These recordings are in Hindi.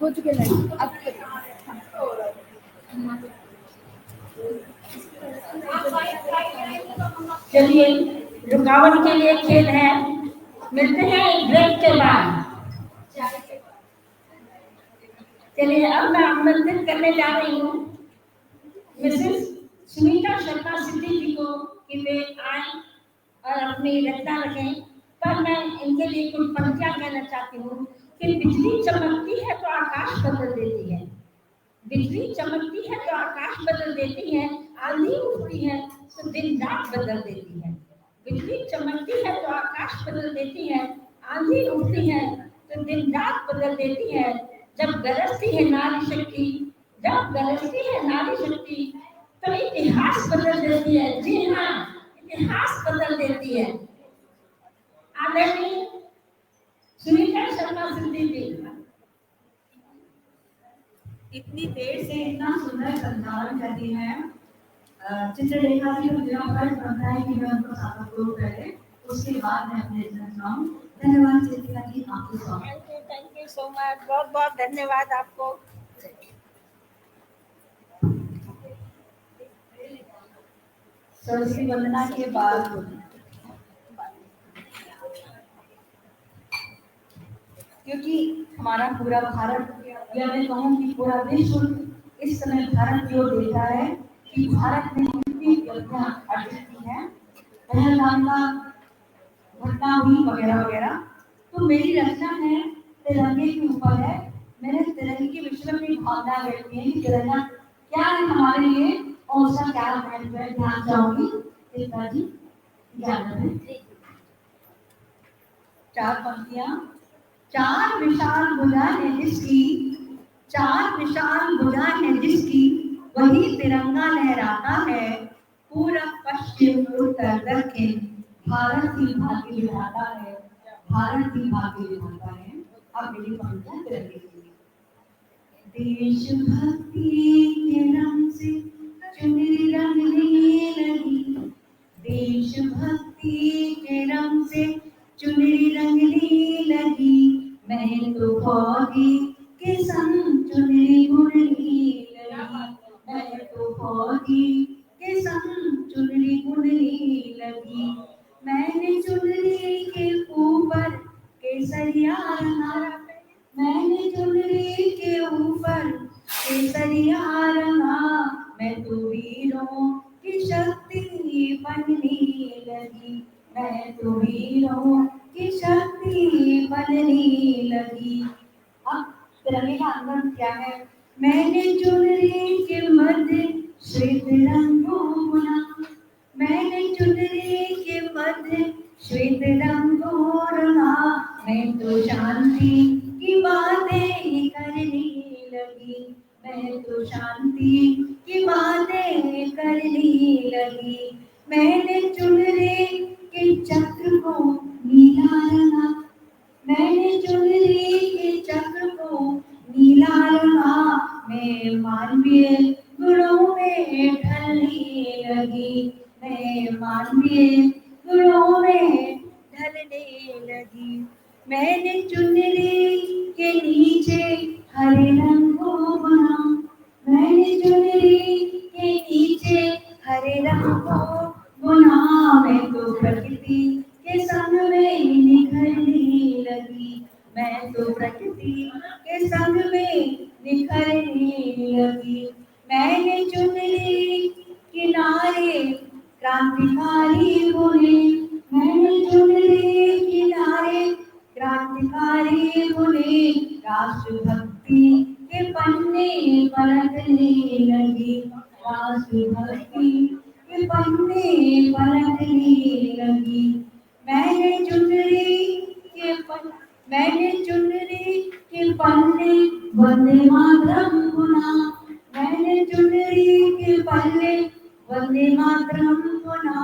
हो चुके लाइट अब चलिए, रुकावट के लिए खेल है, मिलते हैं एक ब्रेक के बाद। चलिए, अब मैं आमंत्रित करने जा रही हूँ मिसेस सुनीता शर्मा सिद्धि जी को कि वे आए और अपनी रचना रखें। पर मैं इनके लिए कुछ पंक्तियां कहना चाहती हूँ कि बिजली चमकती है तो आकाश बदल देती है, बिजली चमकती है तो आकाश बदल देती है, आंधी उठती है तो दिन रात बदल देती है। बिजली चमकती है तो आकाश बदल देती है, आंधी उठती है तो दिन रात बदल देती है। जब गरजती है नारी शक्ति, जब गरजती है नारी शक्ति तो इतिहास बदल देती है। जी हाँ, इतिहास बदल देती है। आदरणीय सुनीता शर्मा सिद्धि जी, इतनी देर से इतना सुंदर संचालन करती हैं चित्रलेखा जी को मेरा फर्ज बनता है कि मैं उनको साथ करूं पहले, उसके बाद मैं अपने सुनाऊं। धन्यवाद चित्रलेखा जी, आपको स्वागत। थैंक यू सो मच, बहुत बहुत धन्यवाद आपको। सरस्वती वंदना के बाद क्योंकि हमारा पूरा भारत या मैं कहूँ कि पूरा विश्व इस समय भारत की ओर देखा है कि भारत ने कितनी उपलब्धियां अर्जित की हैं, पहलगाम का घटना हुई वगैरह वगैरह। तो मेरी रचना है तिरंगे के ऊपर है। मैंने तिरंगे के विषय में अपनी भावना व्यक्त की है कि तिरंगा क्या है हमारे लिए और उसका क्या महत्व है। ध्यान चाहूंगी चित्रा जी, इजाजत है। चार पंक्तियां। चार विशाल भुजा है जिसकी, चार विशाल भुजा है जिसकी, वही तिरंगा लहराता है। पूरब पश्चिम उत्तर दक्षिण भारत ही भाग्य विधाता है, भारत ही भाग्य विधाता है। अब मेरी पंक्तियां तिरंगे की। देशभक्ति के रंग से चुनरी रंगने लगी, देशभक्ति के रंग से चुनरी रंगने लगी। मैं तो फौजी के संग चुनरी उड़ने लगी, मैं तो फौजी के संग चुनरी उड़ने लगी। मैंने चुनरी के ऊपर केसरिया रंगा, मैंने चुनरी के ऊपर केसरिया रंगा। मैं तो वीरों की शक्ति बनने लगी, मैं तो वीरों की शक्ति बनने लगी। अब तिरंगे का अंदर क्या है? मैंने चुनरी के मध्य श्वेत रंग को बुना, मैंने चुनरी के मध्य श्वेत रंग को रंगा। मैं तो शांति की बातें करने लगी, मैं तो शांति की बातें करने लगी। मैंने चुनरी के चक्र को नीला रंगा, मैंने चुनरी के चक्र को नीला रंगा। मैं मानवीय गुणों में ढलने लगी, मैं मानवीय गुणों में ढलने लगी। मैंने चुनरी के नीचे हरे रंग को बुना, मैंने चुनरी के नीचे हरे रंग को बुना। मैं तो प्रकृति के संग में निखरने लगी, मैं तो प्रकृति के संग में निखरने लगी। मैंने चुनरी किनारे क्रांतिकारी बुने, मैंने चुनरी किनारे क्रांतिकारी बुने। राष्ट्रभक्ति के पन्ने पलटने लगी, राष्ट्रभक्ति के पन्ने पलटने लगी। मैंने चुनरी के पन्ने वंदे मातरम बुना, मैंने चुनरी के पन्ने वंदे मातरम बुना।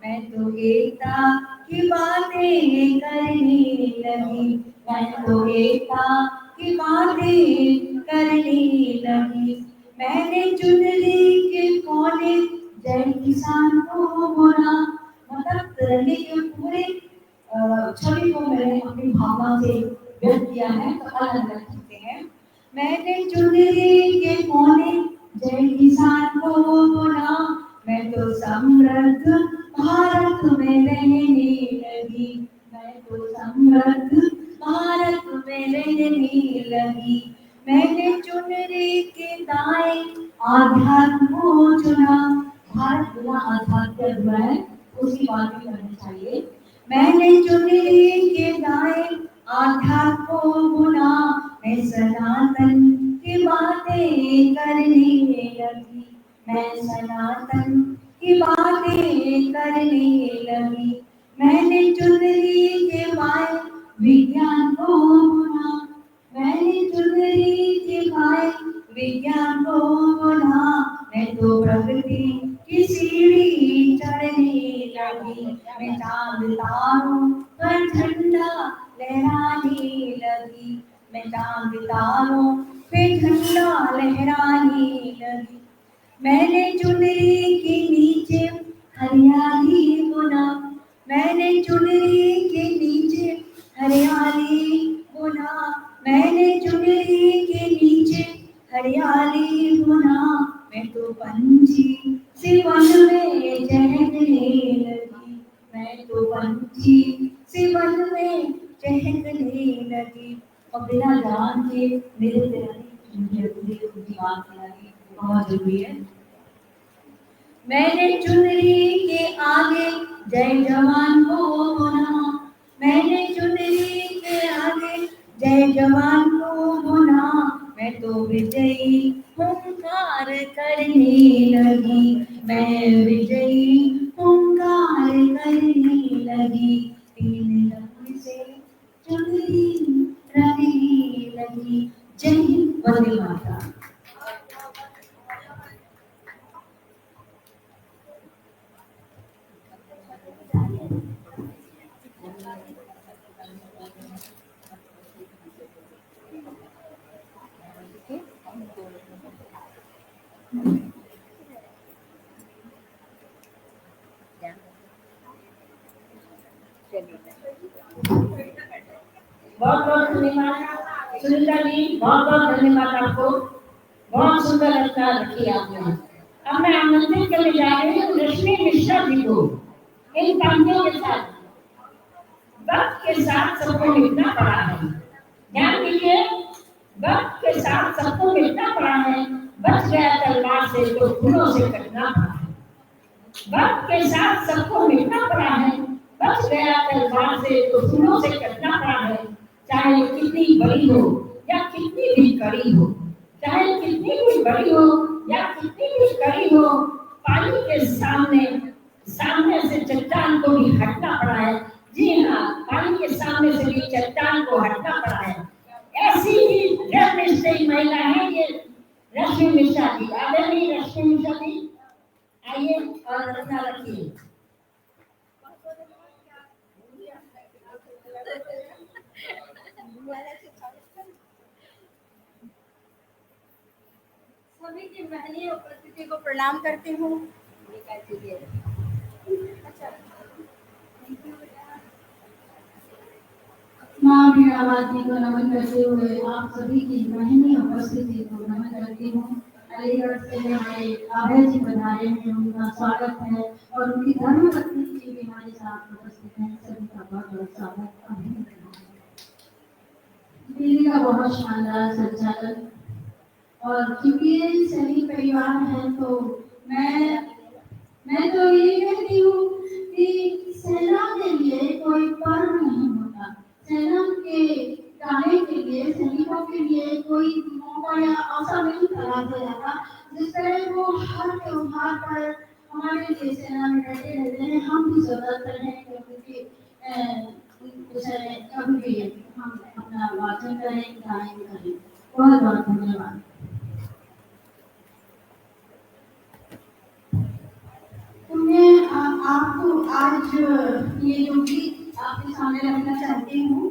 मैं तो एकता की बातें करने लगी, मैं तो एकता की बातें करने लगी। मैंने चुनरी के कोने जय किसान को बुना, मतलब तिरंगे के पूरे छवि को मैंने अपनी भावना से व्यक्त किया है। तो अलग अलग चीजें हैं। मैंने चुनरी के कोने जय किसान को बुना, मैं तो समृद्ध भारत में रहने लगी, मैं तो समृद्ध भारत में रहने लगी। मैंने चुनरी के दाएं आध्यात्म को चुना, भारत बिना आध्यात्म अधूरा है, उसकी बात भी करनी चाहिए। मैंने चुनरी के दाएं आध्यात्म को बुना, मैं सनातन की बातें करने लगी, मैं सनातन की बातें करने लगी। मैंने चुनरी के बाएं विज्ञान को बुना, मैंने चुनरी के बाएं विज्ञान को बुना, मैं तो प्रगति की सीढ़ी चढ़ने लगी, मैं चांद तारों पर झंडा लहराने लगी, मैं चांद तारों पे झंडा लहराने लगी। मैंने चुनरी के नीचे हरियाली बुना, मैंने चुनरी के नीचे हरियाली बुना, मैंने चुनरी के नीचे हरियाली बुना, मैं तो पंछी से वन में चहकने लगी, मैं तो पंछी से वन में चहकने लगी। और बिना जान के मेरे बात करनी बहुत जरूरी है। मैंने चुनरी के आगे जय जवान को बुना, मैंने चुनरी के आगे जय जवान को बुना, मैं तो विजयी हुंकार करने लगी, मैं विजयी हुंकार करने लगी। तीन रंग से चुनरी रंगने लगी। जय हिंद, वंदे मातरम। बहुत बहुत धन्यवाद सुनीता जी, बहुत बहुत धन्यवाद आपको, बहुत सुंदर रचना रखी आपने। अब मैं आमंत्रित करने जा रही हूँ रश्मि मिश्रा जी को इन पंक्तियों के साथ। वक्त के साथ सबको मिटना पड़ा है, ध्यान दीजिए, वक्त के साथ सबको मिटना पड़ा है, बच गया तलवार से तो फूलों से कटना पड़ा है। वक्त के साथ सबको मिटना पड़ा है, बच गया तलवार से तो फूलों से कटना पड़ा है। चाहे कितनी बड़ी हो या कितनी भी कड़ी हो, चाहे कितनी भी बड़ी हो या कितनी भी कड़ी हो, पानी के सामने से चट्टान को भी हटना पड़ा है। जी हाँ, पानी के सामने से भी चट्टान को हटना पड़ा है। ऐसी ही दृढ़निश्चयी महिला है ये रश्मि मिश्रा जी। आदरणीय रश्मि मिश्रा जी, आइए और रचना रखिए। सभी की महनीय उपस्थिति को प्रणाम करती हूँ। माँ वीणावादी को नमन करते हुए आप सभी की महनीय उपस्थिति को नमन करती हूँ। अलीगढ़ से हमारे आभा जी पधारे हैं, उनका स्वागत है और उनकी धर्मपत्नी जी भी हमारे साथ उपस्थित हैं। सभी का बहुत बहुत स्वागत, अभिनंदन। दिल्ली का बहुत शानदार संचालन, और क्योंकि ये सैनिक परिवार है तो मैं तो ये कहती हूँ कि सेना के लिए कोई पर्व नहीं होता, सेना के गाने के लिए, सैनिकों के लिए कोई मौका या अवसर नहीं कराया जाता। जिस तरह वो हर त्योहार पर हमारे लिए सेना में डटे रहते हैं, हम भी स्वतंत्र हैं क्योंकि कभी भी हम अपना वाचन करें, गायन करें। बहुत बहुत धन्यवाद। मैं आपको आज ये जो गीत आपके सामने रखना चाहती हूँ,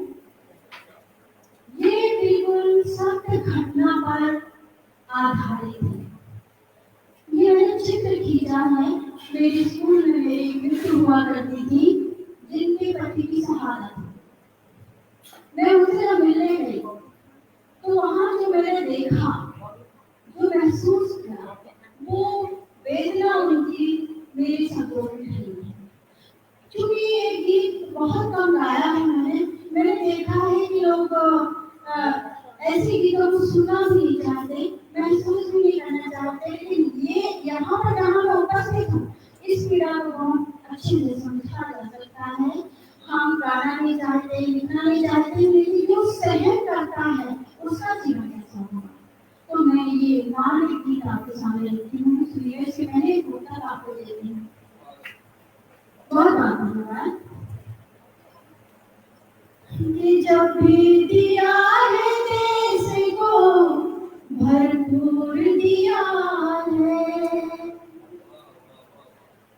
ये बिल्कुल सत्य घटना पर आधारित है। ये मैंने चित्र खींचा है। मेरे स्कूल में मेरी मित्र हुआ करती थी जिनके पति की शहादत। मैं उनसे मिलने गई तो वहाँ जो मैंने लोग ऐसे गीतों को सुनना भी नहीं चाहते, महसूस भी नहीं करना चाहते, लेकिन ये यहाँ पर जहाँ मैं उपस्थित हूँ, इस पीड़ा को बहुत अच्छे से समझा जा सकता है। हम गाना नहीं चाहते, लिखना नहीं चाहते, लेकिन जो सहन करता है उसका जीवन कैसा होगा। तो मैं ये मार्मिक गीत आपके सामने लिखती हूँ, इसलिए इससे पहले एक उत्तर आपको देती हूँ। बहुत बहुत धन्यवाद। ये जब भी दिया है देश को भरपूर दिया है,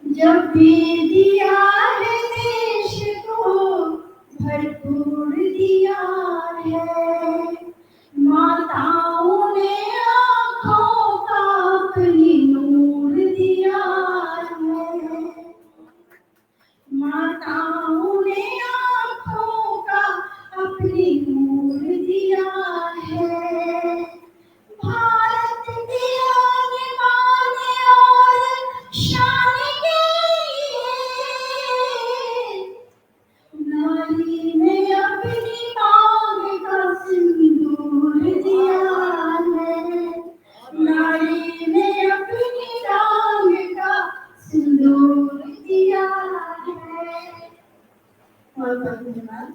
जब भी दिया है देश को भरपूर दिया है, माताओं ने आँखों का अपनी नूर दिया है, माताओं ने आँखों का अपनी नूर दिया है। भारत के आने बाने और शान के लिए नारी ने अपनी मांग का सिंदूर दिया है, नारी ने अपनी मांग का सिंदूर दिया है। बहुत बहुत धन्यवाद।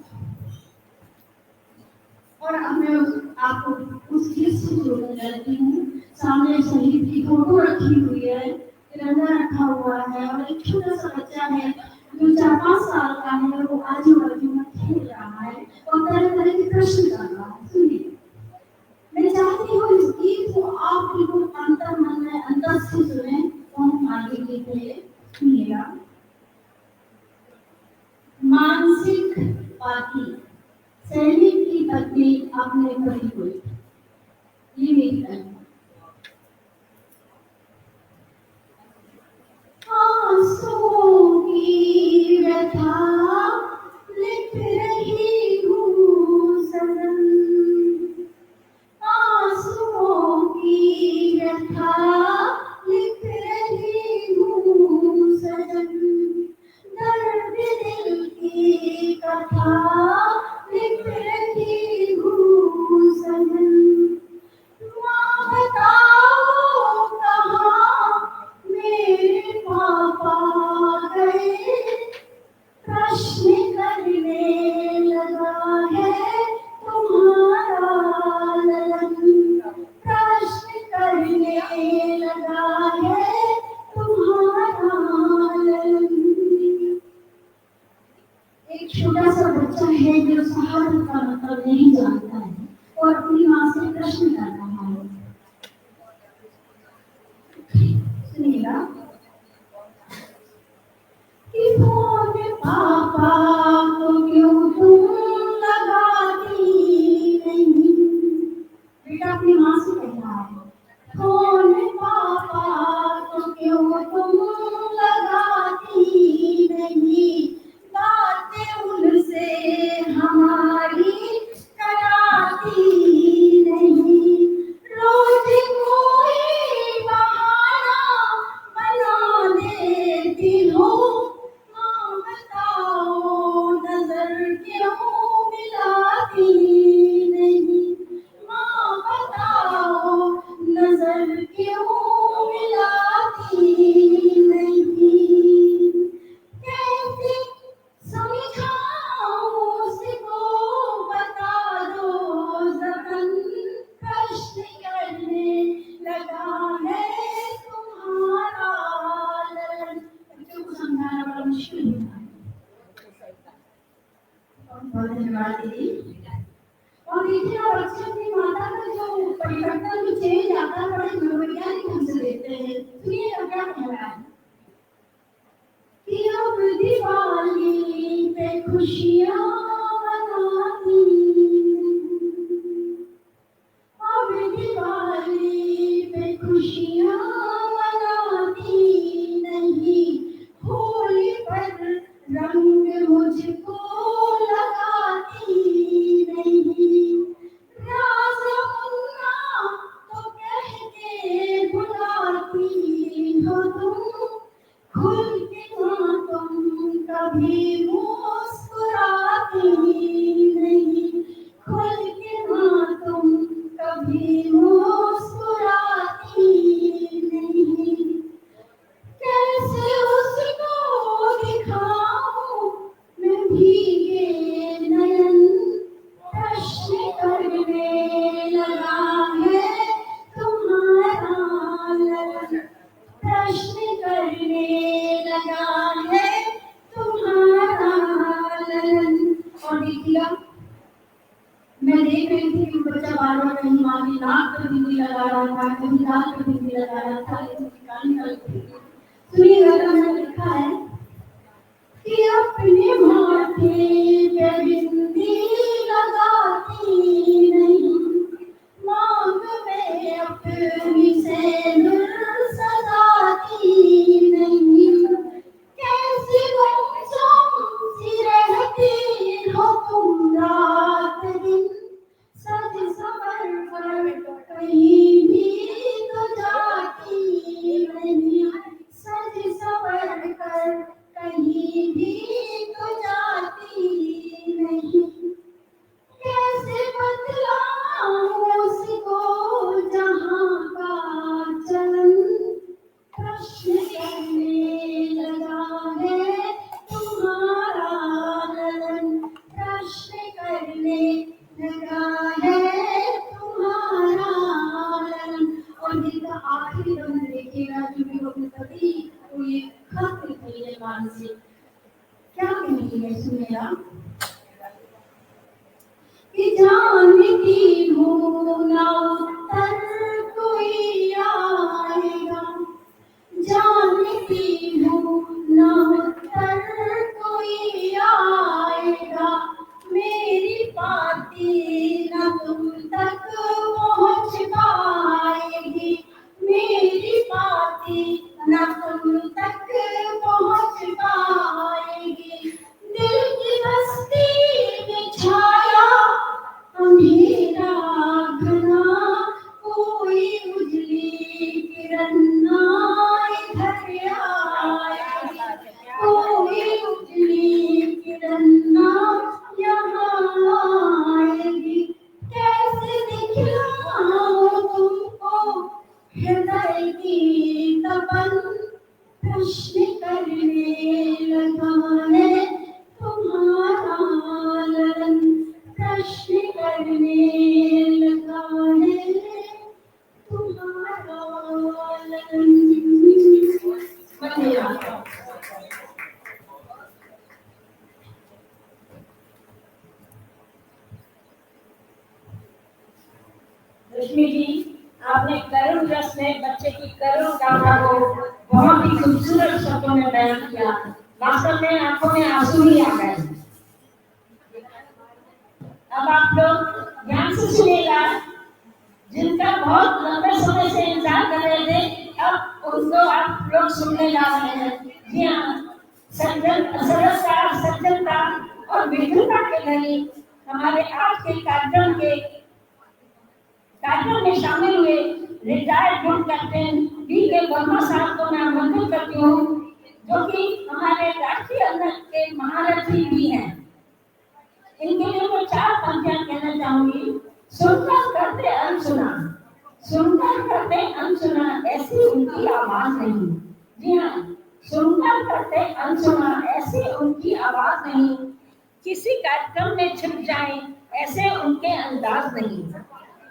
और अब मैं आपको उस गीत से जोड़ने जाती हूँ। सामने शहीद की फोटो रखी हुई है, तिरंगा रखा हुआ है, और एक छोटा सा बच्चा है जो 4-5 साल का है, वो आजू बाजू में खेल रहा है और तरह तरह के प्रश्न कर रहा है। सुनिए, मैं चाहती हूँ इस गीत को आप बिल्कुल अंतर मन में अंदर से सुने, तो हम आगे गीत में सुनिएगा। मानसिक पाती सैनिक की पत्नी अपने पति को, ये मेरी कहानी। आंसुओं की व्यथा लिख रही हूँ सनम, आंसुओं की व्यथा लिख रही हूँ सनम, दर्द दिल की कथा लिख रही हूँ सनम। माँ बताओ कहाँ मेरे पापा गए, प्रश्न करने लगा है तुम्हारा ललन, प्रश्न करने लगा है तुम्हारा ललन। एक छोटा सा बच्चा है जो शहादत का मतलब नहीं जानता है और अपनी माँ से प्रश्न कर रहा है। सुनिएगा। कि फोन पापा को क्यों तुम लगाती नहीं, बेटा अपनी माँ से कह रहा है, फोन पापा को क्यों तुम लगाती नहीं, बातें उनसे हमारी कराती नहीं, रोज कोई बहाना बना देती हो, माँ बताओ नजर क्यों मिलाती नहीं, माँ बताओ नजर क्यों मिलाती नहीं, कैसे समझाऊं उसको बता दो जबन, प्रश्न करने लगा है तुम्हारा ललन। बच्चों को समझाना बड़ा मुश्किल होता है। बहुत धन्यवाद दीदी। और देखिए आप बच्चे अपनी माता का जो परिवर्तन जो चेंज आता है बड़े मनोवैज्ञानिक ढंग से देखते हैं। सुनिए अब क्या कह रहा है कि अब दिवाली पे खुशियाँ मनाती, अब दिवाली पे खुशियाँ मनाती नहीं, होली पर रंग मुझको लगाती नहीं, राज मुन्ना तो कह के बुलाती हो तुम, खुल के ना तुम कभी मुस्कुराती नहीं, रही थी कि बच्चा बार बार कहीं माँ की नाक पर बिंदी लगा रहा था, कहीं नाक पर बिंदी लगा रहा था, लेकिन निकालने का सुनिएगा तो मैंने लिखा है कि अपने माथे पे बिंदी लगाती नहीं, मांग में अपनी सेंदूर सजाती नहीं, कैसी गुमसुम सी रहती हो तुम रात दिन, सज संवर कर कहीं भी तो जाती नहीं, सज संवर कर कहीं भी तो जाती नहीं, कैसे बतलाऊं उसको जहां का चलन, प्रश्न करने लगा है तुम्हारा ललन, प्रश्न करने लगा है तुम्हारा ललन। और गीत का आखिरी बंद देखिएगा, जो भी अपने कभी कोई खत लिखी है मानसिक, क्या कहती है सुनिएगा कि जानती हूँ ना उत्तर कोई आएगा, जानती हूँ ना उत्तर कोई आएगा, मेरी बातें ना तुम तक पहुँच पाएगी, मेरी बातें ना तुम तक पहुँच पाएगी, दिल की बस्ती में छाया अंधेरा घना, कोई उजली किरण ना इधर आएगी, कोई उजली किरण ना यहाँ आएगी, कैसे दिखलाऊं तुमको हृदय की तपन, प्रश्न करने लगा है तुम्हारा ललन, प्रश्न करने लगा है तुम्हारा ललन। रश्मि जी, आपने करुण रस में बच्चे की करुण गाथा को बहुत ही खूबसूरत शब्दों में बयान किया। वास्तव में आंखों में आंसू ही आ गए। अब आप लोग ध्यान से सुनिएगा, जिनका बहुत लंबे समय से इंतजार कर रहे थे, अब उनको आप लोग सुनने जा रहे हैं। जी हाँ, सरलता, सज्जनता और विधुता के धनी हमारे आज के कार्यक्रम में शामिल हुए रिटायर्ड ग्रुप कैप्टन बी के वर्मा साहब को मैं आमंत्रित करती हूँ, जो कि हमारे राष्ट्रीय अंक के महारथी भी हैं। इनके लिए मैं 4 पंक्तियां कहना चाहूंगी। सुनकर करते अनसुना, सुनकर करते अनसुना, ऐसी उनकी आवाज नहीं। जी हाँ, सुनकर करते अनसुना, ऐसी उनकी आवाज नहीं। किसी कार्यक्रम में छिप जाए ऐसे उनके अंदाज नहीं,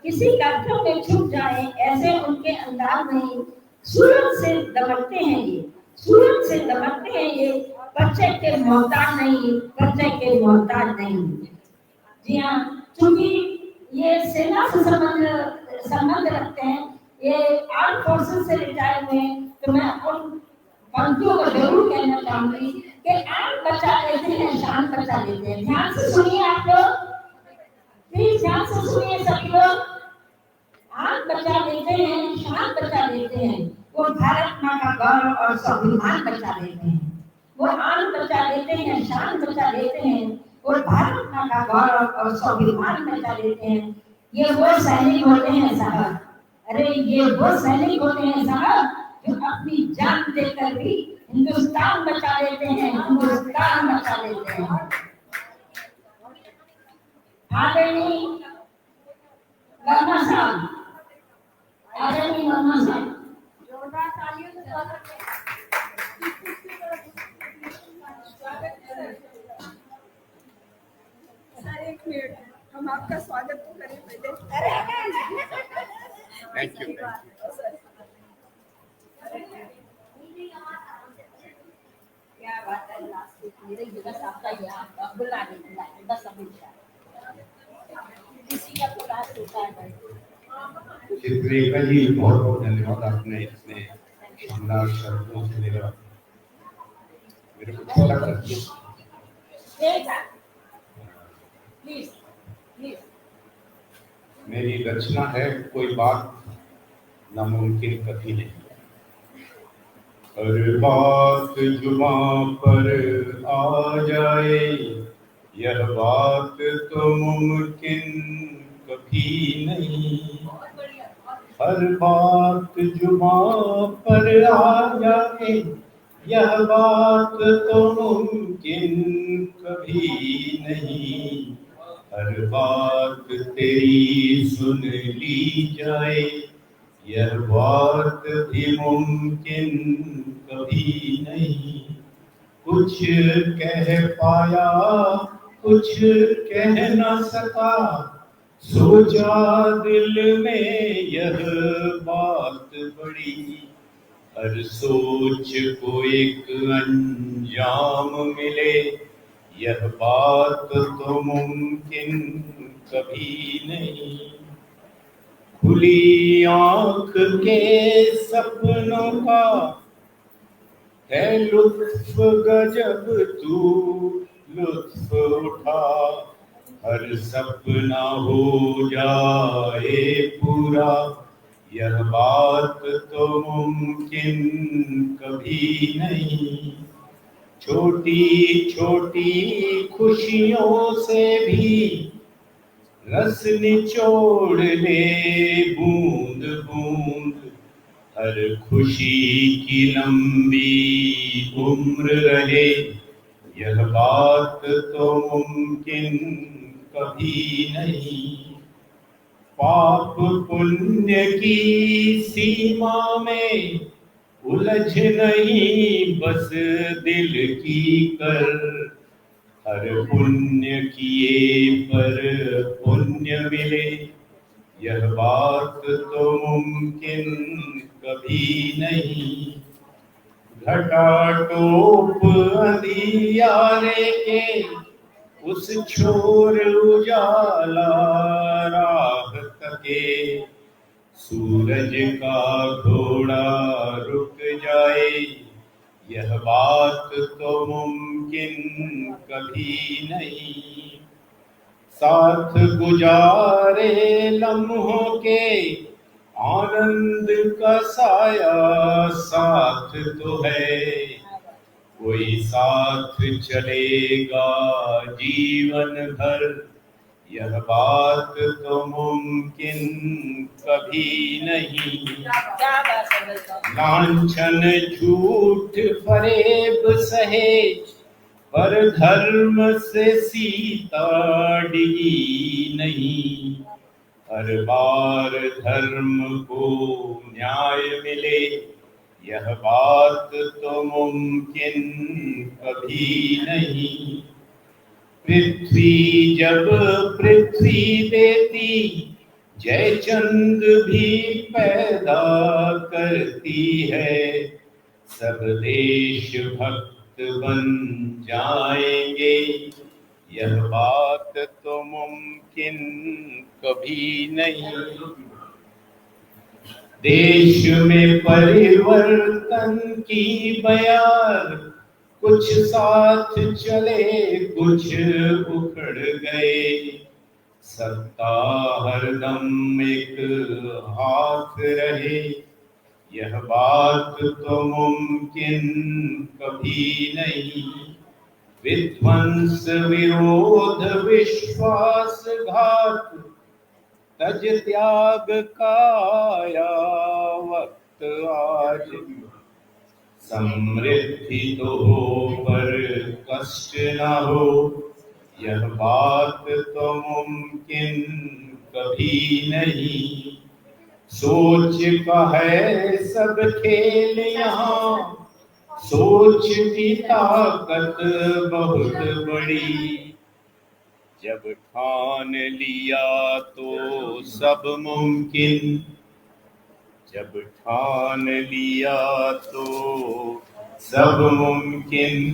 किसी कार्यक्रम में छुप जाए ऐसे उनके अंदाज नहीं। सूरज से दमकते हैं ये, सूरज से दमकते हैं ये, बच्चे के मोहताज नहीं, बच्चे के मोहताज नहीं। जी हाँ, क्योंकि ये सेना से संबंध रखते हैं, ये आर्म फोर्सेस से रिटायर हुए, तो मैं उन पंक्तियों को जरूर कहना चाहूंगी कि आन बचा लेते हैं, शान बचा लेते हैं। ध्यान से सुनिए आप लोग, प्लीज ध्यान से सुनिए सभी लोग। आन बचा लेते हैं, शान बचा लेते हैं, वो भारत माँ का गौरव और स्वाभिमान बचा लेते हैं। वो आन बचा लेते हैं, शान बचा लेते हैं, वो भारत माँ का गौरव और स्वाभिमान बचा लेते हैं। ये वो सैनिक होते हैं साहब, अरे ये वो सैनिक होते हैं साहब, जो अपनी जान देकर भी हिंदुस्तान बचा लेते हैं, हिंदुस्तान बचा लेते हैं। आदरणीय वर्मा साहब, आदरणीय वर्मा साहब, जोरदार तालियों से स्वागत है। सर 1 मिनट, हम आपका स्वागत तो करें पहले। Thank you. क्या बात है, लास्ट मेरे बस आपका यहाँ बुला नहीं, बस अभी चित्रेका जी, बहुत बहुत धन्यवाद। आपने इतने शानदार शब्दों से मेरे को छोटा कर दिया। मेरी रचना है, कोई बात नामुमकिन कभी नहीं। हर बात जुबां पर आ जाए, यह बात तो मुमकिन कभी नहीं। हर बात जुबां पर आ जाए, यह बात तो मुमकिन कभी नहीं। हर बात तेरी सुन ली जाए, यह बात भी मुमकिन कभी नहीं। कुछ कह पाया, कुछ कह न सका, सोचा दिल में यह बात बड़ी। हर सोच को एक अंजाम मिले, यह बात तो मुमकिन कभी नहीं। खुली आंख के सपनों का है लुत्फ गजब, तू लुत्फ उठा। हर सपना हो जाए पूरा, यह बात तो मुमकिन कभी नहीं। छोटी छोटी खुशियों से भी रस निचोड़ ले बूंद बूंद। हर खुशी की लंबी उम्र रहे, यह बात तो मुमकिन कभी नहीं। पाप पुण्य की सीमा में उलझ नहीं, बस दिल की कर। हर पुण्य किए पर पुण्य मिले, यह बात तो मुमकिन कभी नहीं। घटाटोप अंधियारे के उस छोर उजाला राह तके, सूरज का घोड़ा रुक जाए, यह बात तो मुमकिन कभी नहीं। साथ गुजारे लम्हों के आनंद का साया साथ तो है, कोई साथ चलेगा जीवन भर, यह बात तो मुमकिन कभी नहीं। लांछन झूठ फरेब सहे, पर धर्म से सीता डिगी नहीं। हर बार धर्म को न्याय मिले, यह बात तो मुमकिन कभी नहीं। पृथ्वी जब पृथ्वी देती, जयचंद भी पैदा करती है। सब देश भक्त बन जाएंगे, यह बात तो मुमकिन कभी नहीं। देश में परिवर्तन की बयार, कुछ साथ चले कुछ उखड़ गए। सत्ता हरदम एक हाथ रहे, यह बात तो मुमकिन कभी नहीं। विध्वंस विरोध विश्वासघात, तज त्याग का आया वक्त आज। समृद्धि तो हो पर कष्ट न हो, यह बात तो मुमकिन कभी नहीं। सोच का है सब खेल यहाँ, सोच की ताकत बहुत बड़ी। जब ठान लिया तो सब मुमकिन, जब ठान लिया तो सब मुमकिन।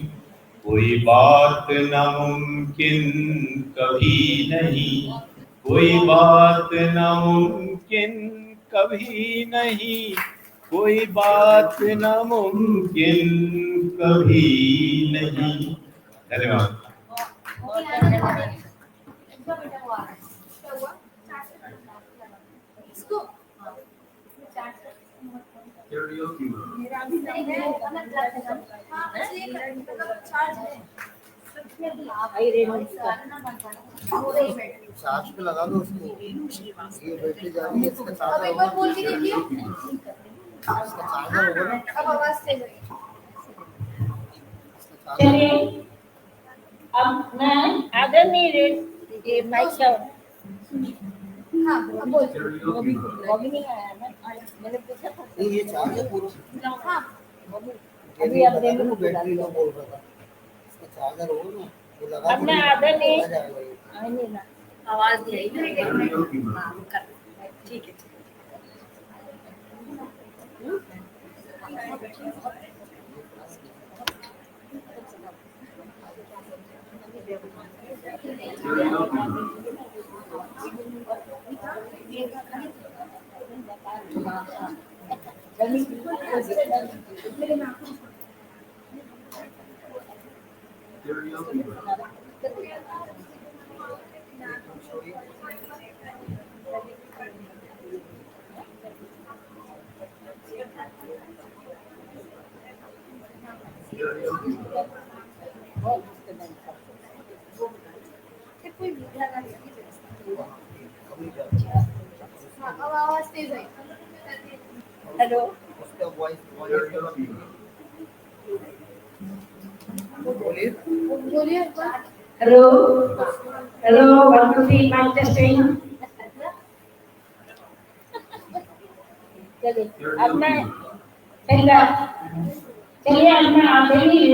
कोई बात नामुमकिन कभी नहीं, कोई बात नामुमकिन कभी नहीं, कोई बात नामुमकिन कभी नहीं। धन्यवाद। इसको मेरा भी नहीं है, अलग क्लास है। हाँ, इसलिए मतलब चार्ज है। आई रेमन का चार्ज पे लगा दो उसको, ये बैटरी जा रही है, इसका अब चार्जर एक बार बोल के देखिए, होगा ना, अब आवाज से गई। चलिए अब मैं आदरणीय ये माइक का हाँ, अब बोल। वो भी नहीं आया ना, मैंने पूछा था। नहीं ये चार्ज है पूरा, हाँ, अभी आप रेमन को बुला बैटरी लो। का बोल रहा था, इसका चार्जर होगा ना, वो लगा अब मैं आदरणीय आ जाएगा ये। नहीं ना आवाज नहीं आई। ठीक है कोई मीडिया का हाँ, अब आवाज तेज आई। हेलो उसका वॉइस बोलिए। बोलिए एक बार। Hello hello 1 2 3 mic testing. चलिए अब मैं चलिए अब मैं आदरणीय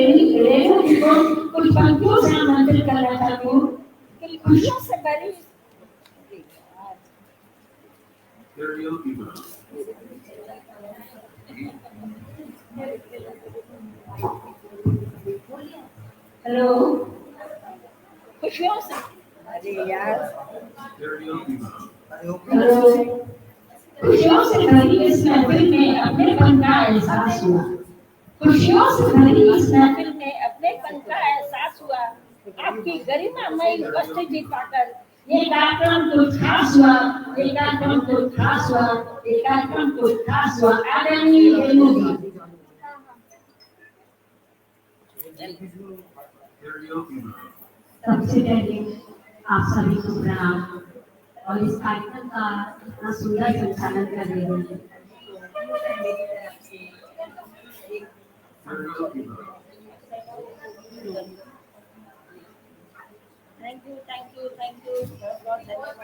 रेणु जी को कुछ पंक्तियों से आमंत्रित करना चाहती हूँ कि खुशियों से भरी हेलो खुशियों से अरे यार हेलो खुशियों से भरी इस महफिल में अपनेपन का एहसास हुआ। खुशियों से भरी इस महफिल में अपनेपन का एहसास हुआ। आपकी गरिमामयी उपस्थिति पाकर ये कार्यक्रम कुछ खास हुआ, ये कार्यक्रम कुछ खास हुआ, ये कार्यक्रम कुछ खास हुआ। आदरणीय रेणु जी। सबसे पहले आप सभी को प्रणाम और इस कार्यक्रम का इतना सुंदर संचालन कर रहे हैं। थैंक यू बहुत धन्यवाद।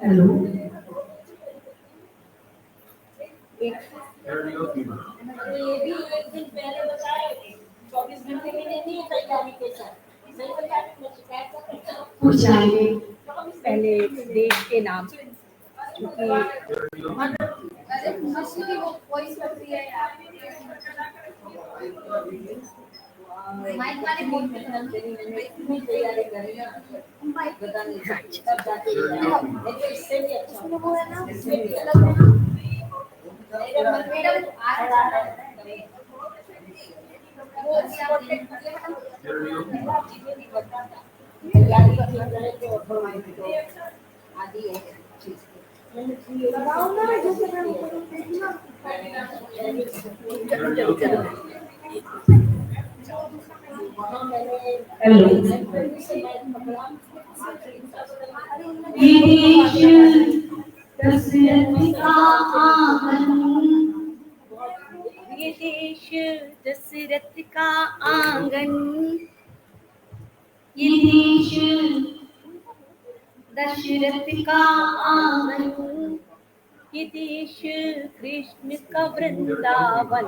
हेलो ये भी एक दिन पहले बताए 24 घंटे में नहीं है तैयारी के साथ सही बता रही हूँ, शिकायत कर रही हूँ। कुछ आएंगे पहले देश के नाम क्योंकि अरे मशीन की वो वॉइस करती है यार। माइक वाले बोल रहे हैं। इतनी तैयारी कर रही हूँ माइक पता नहीं तब जाके लेकिन इससे भी अच्छा उसमें वो है ना, अलग है ना। मैडम आ रहा है। वो क्या बोलते हैं? चीजें नहीं बताता तैयारी की तरह के आदि है चीज लगाओ ना जैसे मैं वो करूँ ना। चलो हेलो ये देश दशरथ का आंगन, ये देश दशरथ का आंगन, ये देश दशरथ का आंगन, ये देश कृष्ण का वृंदावन,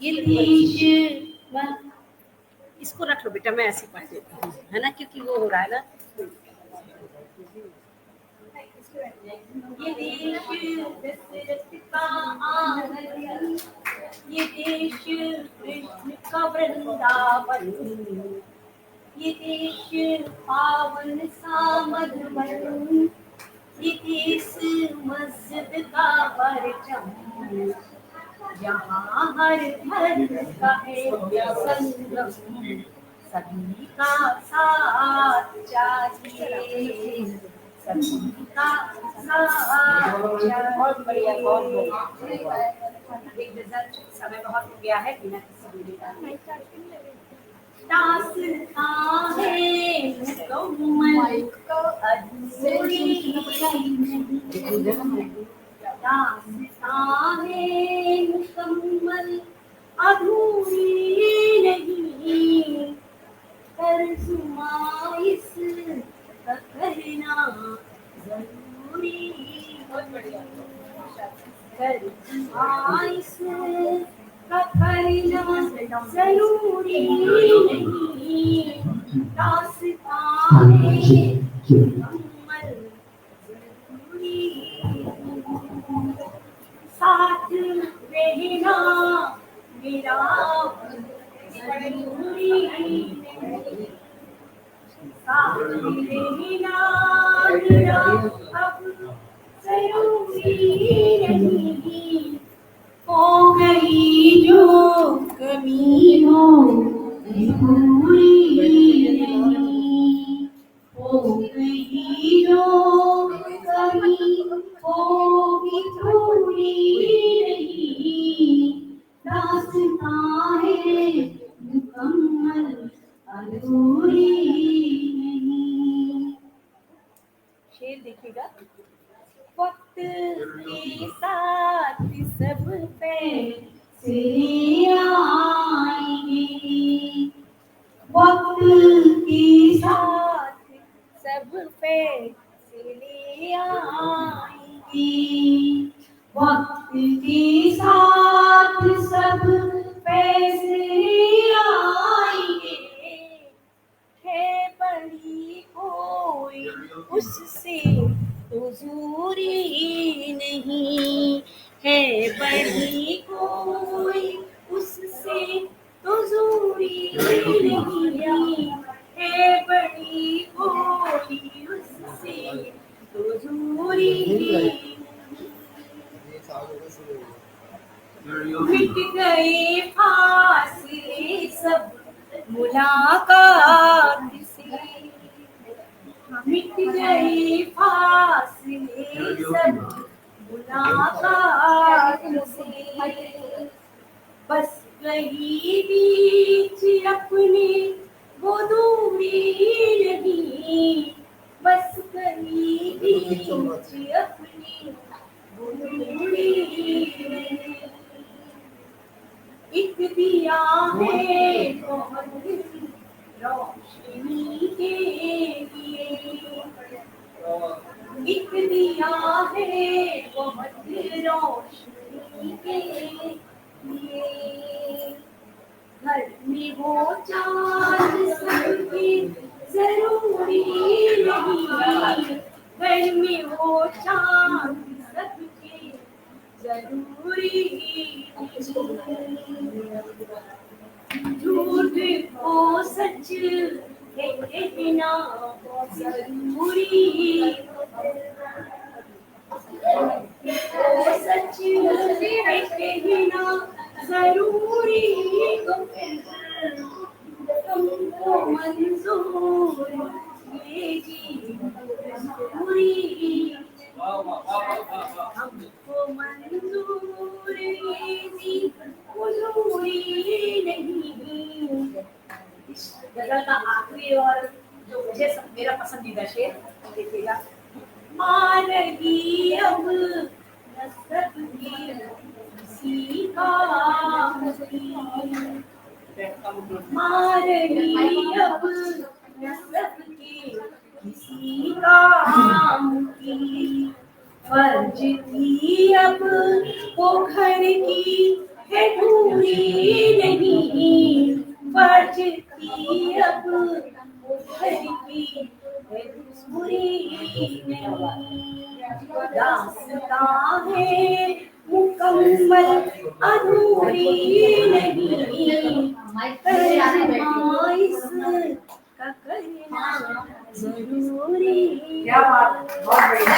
ये देश इसको रख लो बेटा, मैं ऐसे पढ़ देती हूँ, है ना, क्योंकि वो हो रहा है ना। ये देश दशरथ का आंगन, ये देश कृष्ण का वृंदावन, ये देश पावन सा मधुबन, ये देश मस्जिद का परचम, यहाँ हर धर्म का है संगम, सभी का साथ चाहिए, सभी का साथ चाहिए। समय बहुत हो गया है, बिना किसी दूरी का दास्तां है मुकम्मल अधूरी नहीं, दास्तां है मुकम्मल अधूरी नहीं, तर्जुमा इस का करना जरूरी, तर्जुमा इस का करना जरूरी नहीं, दास्तां है मुकम्मल जरूरी, साथ रहना मेरा जरूरी नहीं, साथ रहना मेरा अब जरूरी नहीं, हो गई जो कमी हो पूरी नहीं, हो गई जो कमी होगी पूरी नहीं, दास्तां है मुकम्मल अधूरी नहीं। शेर देखिएगा। वक्त के साथ सब फैसले आएंगे, वक्त के साथ सब फैसले आएंगे, वक्त के साथ सब फैसले आएंगे, है बड़ी कोई उससे तो दूरी नहीं, है बड़ी कोई उससे तो दूरी नहीं, है बड़ी कोई उससे तो दूरी नहीं, मिट गए फासले सब मुलाकात से, मिट गए फासले सब मुलाकात से, बस गई बीच अपने वो दूरी नहीं, बस गई बीच अपने वो दूरी नहीं, एक दिया है बहुत रोशनी के लिए, एक दिया है बहुत रोशनी के लिए, घर में वो चांद सबके जरूरी नहीं, घर में वो चांद सबके जरूरी नहीं, झूठ को सच कहना जरूरी, सच कहना जरूरी, तुमको मंजूर ये जरूरी, हमको मंजूर ये जरूरी नहीं। इस गजल का आखिरी और जो मुझे मेरा पसंदीदा शेर देखिएगा। मारगी अब नसरत की किसी का मारगी अब नसरत की किसी काम की, फर्ज थी अब पोखर की है दूरी नहीं, फर्ज थी अब पोखर की है दूरी नहीं, दास्तां है मुकम्मल अधूरी नहीं, करना इसका करना जरूरी। क्या बात, बहुत बढ़िया।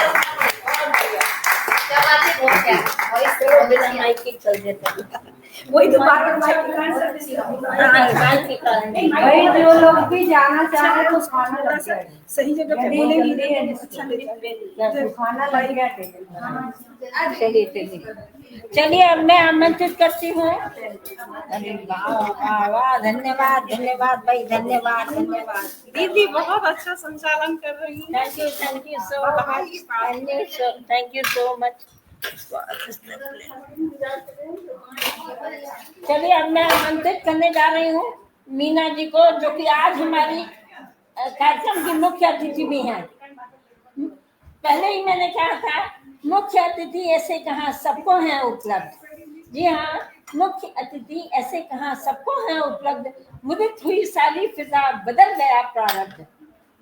क्या बात है, बहुत क्या वॉइस माइक की चल देता है। वही तो बार-बार माइक के कारण माइक के कारण भाई जो लोग भी जाना चाह रहे हैं तो खाना लग जाए, सही जगह पे बोलेंगी नहीं, अच्छा नहीं खाना लग गया टेबल। चलिए चलिए। चलिए अब मैं आमंत्रित करती हूँ। अरे वाह वाह वाह, धन्यवाद धन्यवाद भाई, धन्यवाद धन्यवाद। दीदी बहुत अच्छा संचालन कर रही हैं। Thank you so much, thank you so much. चलिए अब मैं आमंत्रित करने जा रही हूँ मीना जी को, जो कि आज हमारी कार्यक्रम की मुख्य अतिथि भी हैं। पहले ही मैंने कहा था मुख्य अतिथि ऐसे कहाँ सबको हैं उपलब्ध। जी हाँ, मुख्य अतिथि ऐसे कहाँ सबको हैं उपलब्ध, मुदित हुई सारी फिजा बदल गया प्रारब्ध।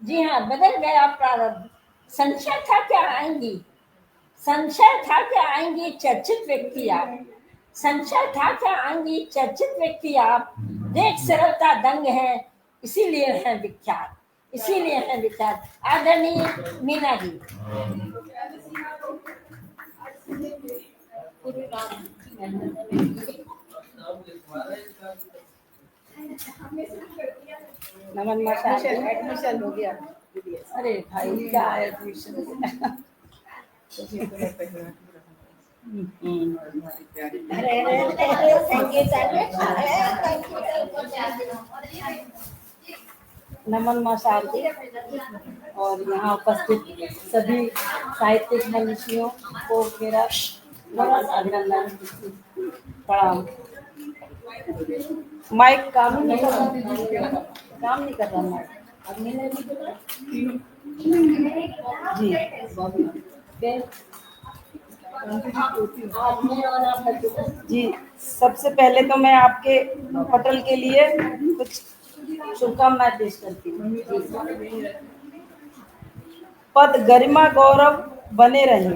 जी हाँ, बदल गया प्रारब्ध। संशय था क्या आएंगी, संशय था क्या आएंगी चर्चित व्यक्ति आप, संशय था क्या आएंगी चर्चित व्यक्ति आप, देख सरलता दंग है इसीलिए है विख्यात, इसीलिए है विख्यात। आदरणीय मीना जी। नमन माता, एडमिशन हो गया। अरे भाई क्या एडमिशन। नमन मसाल जी और यहाँ उपस्थित सभी साहित्यिक मनुष्यों को मेरा बड़ा अभिनंदन, प्रणाम। माइक काम नहीं कर रहा, काम नहीं कर रहा माइक। जी, सबसे पहले तो मैं आपके पटल के लिए कुछ शुभकामनाएं पेश करती हूँ। पद गरिमा गौरव बने रहे,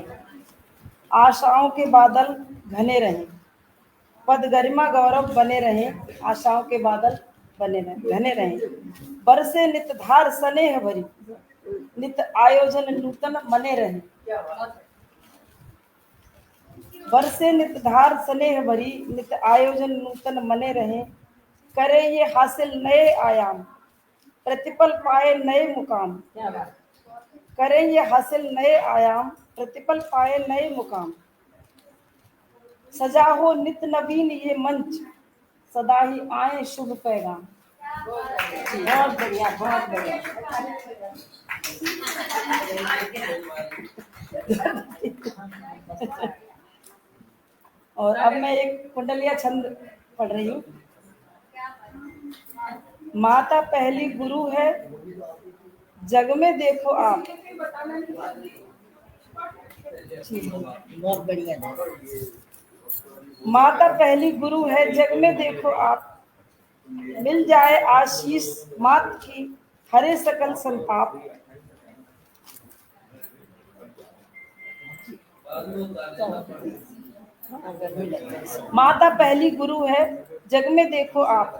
आशाओं के बादल घने रहे। पद गरिमा गौरव बने रहे, आशाओं के बादल बने रहे घने रहे। बरसे नित धार स्नेह भरी, नित आयोजन नूतन मने रहे। बरसे नित धार स्नेह भरी, नित आयोजन नूतन मने रहे। करे ये हासिल नए आयाम, प्रतिपल पाए नए मुकाम। करे ये हासिल नए आयाम, प्रतिपल पाए नए मुकाम। सजा हो नित नवीन ये मंच, सदा ही आए शुभ पैगाम। बहुत बढ़िया, बहुत बढ़िया। और अब मैं एक कुंडलिया छंद पढ़ रही हूँ। माता पहली गुरु है, जग में देखो आप। बहुत बढ़िया। माता पहली गुरु है, जग में देखो आप। मिल जाए आशीष मात की, हरे सकल संताप। माता पहली गुरु है, जग में देखो आप।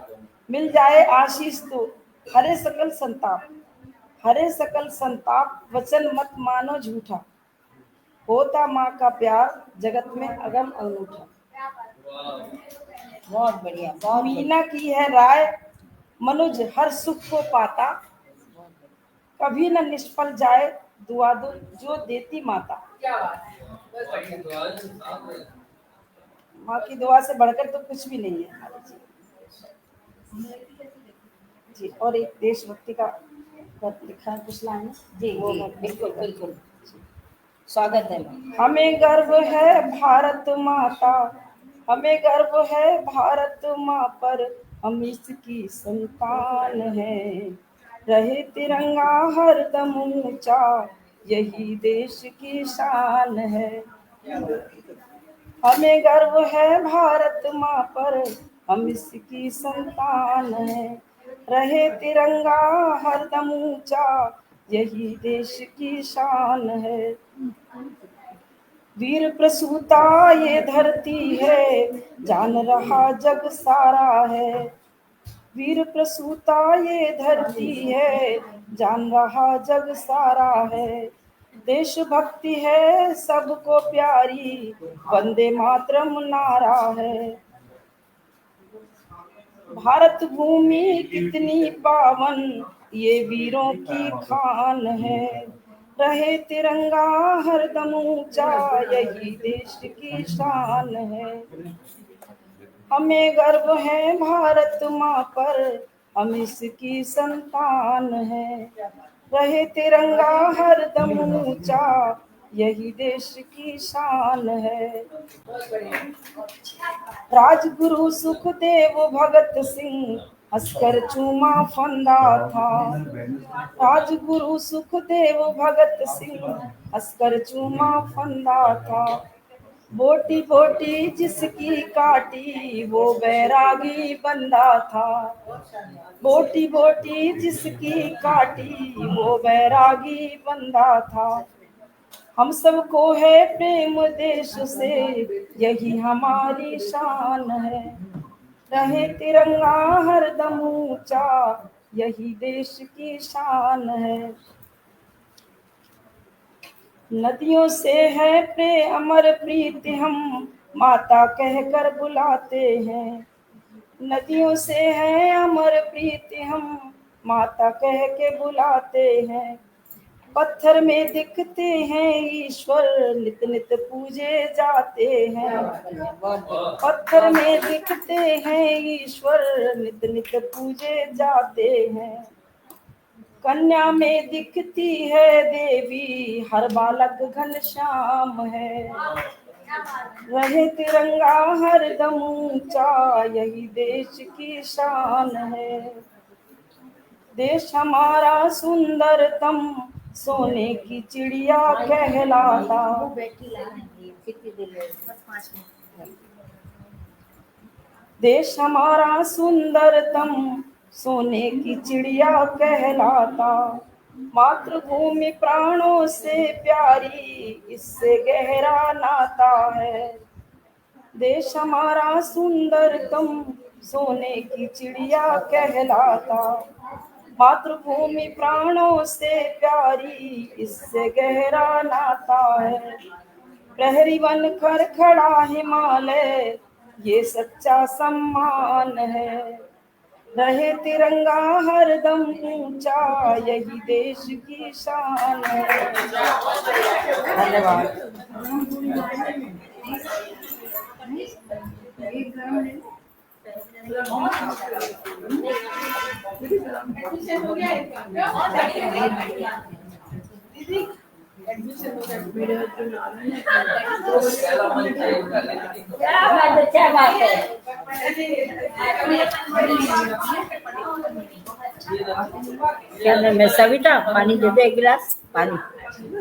मिल जाए आशीष तो हरे सकल संताप। हरे सकल संताप वचन मत मानो झूठा, होता माँ का प्यार जगत में अगम अनूठा। बहुत बढ़िया, बहुत मीना की है राय, मनुज हर सुख को पाता। कभी न निष्फल जाए दुआ दो जो देती माता। माँ की दुआ से बढ़कर तो कुछ भी नहीं है जी। और एक देशभक्ति का लिखा है कुछ लाइन जी, बिल्कुल बिल्कुल, स्वागत है। हमें गर्व है भारत माता, हमें गर्व है भारत माँ पर, हम इसकी संतान हैं। रहे तिरंगा हरदम ऊंचा, यही देश की शान है। हमें गर्व है भारत माँ पर, हम इसकी संतान है। रहे तिरंगा हरदम ऊंचा, यही देश की शान है। वीर प्रसूता ये धरती है, जान रहा जग सारा है। वीर प्रसूता ये धरती है, जान रहा जग सारा है। देशभक्ति है सबको प्यारी, वंदे मातरम नारा है। भारत भूमि कितनी पावन, ये वीरों की खान है। रहे तिरंगा हरदम ऊंचा, यही देश की शान है। हमें गर्व है भारत माँ पर, हम इसकी संतान है। रहे तिरंगा हरदम ऊंचा, यही देश की शान है। राजगुरु सुखदेव भगत सिंह हंसकर चूमा फंदा था। राजगुरु सुखदेव भगत सिंह हंसकर चूमा फंदा था। बोटी बोटी जिसकी काटी, वो बैरागी बंदा था। बोटी बोटी जिसकी काटी, वो बैरागी बंदा था। हम सबको है प्रेम देश से, यही हमारी शान है। रहे तिरंगा हरदम ऊंचा, यही देश की शान है। नदियों से है प्रेम अमर प्रीति, हम माता कहकर बुलाते हैं। नदियों से है अमर प्रीति, हम माता कह के बुलाते हैं। पत्थर में दिखते हैं ईश्वर, नित नित पूजे जाते हैं। पत्थर में दिखते हैं ईश्वर, नित नित पूजे जाते हैं। कन्या में दिखती है देवी, हर बालक घनश्याम है। रहे तिरंगा हरदम ऊंचा, यही देश की शान है। देश हमारा सुंदरतम, सोने की चिड़िया कहलाता। देश हमारा सुंदरतम, सोने की चिड़िया कहलाता। मातृभूमि प्राणों से प्यारी, इससे गहरा नाता है। देश हमारा सुंदरतम, सोने की चिड़िया कहलाता। मातृभूमि प्राणों से प्यारी, इससे गहरा नाता है। प्रहरी बन कर खड़ा हिमालय, ये सच्चा सम्मान है। रहे तिरंगा हरदम ऊंचा, यही देश की शान है। धन्यवाद। क्या बात है। क्या नाम है? सविता, पानी दे दो, एक गिलास पानी,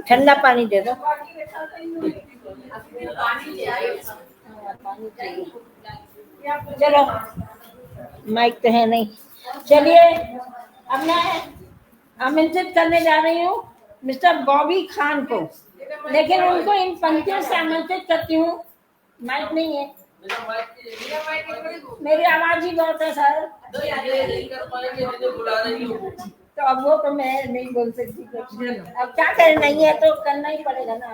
ठंडा पानी दे दो। चलो, माइक तो है नहीं। चलिए अब मैं आमंत्रित करने जा रही हूँ मिस्टर बॉबी खान को, लेकिन उनको इन पंक्तियों से आमंत्रित करती हूँ। माइक नहीं है, मेरी आवाज ही बहुत है सर। तो अब वो तो मैं नहीं बोल सकती कुछ। अब क्या करें, नहीं है तो करना ही पड़ेगा ना।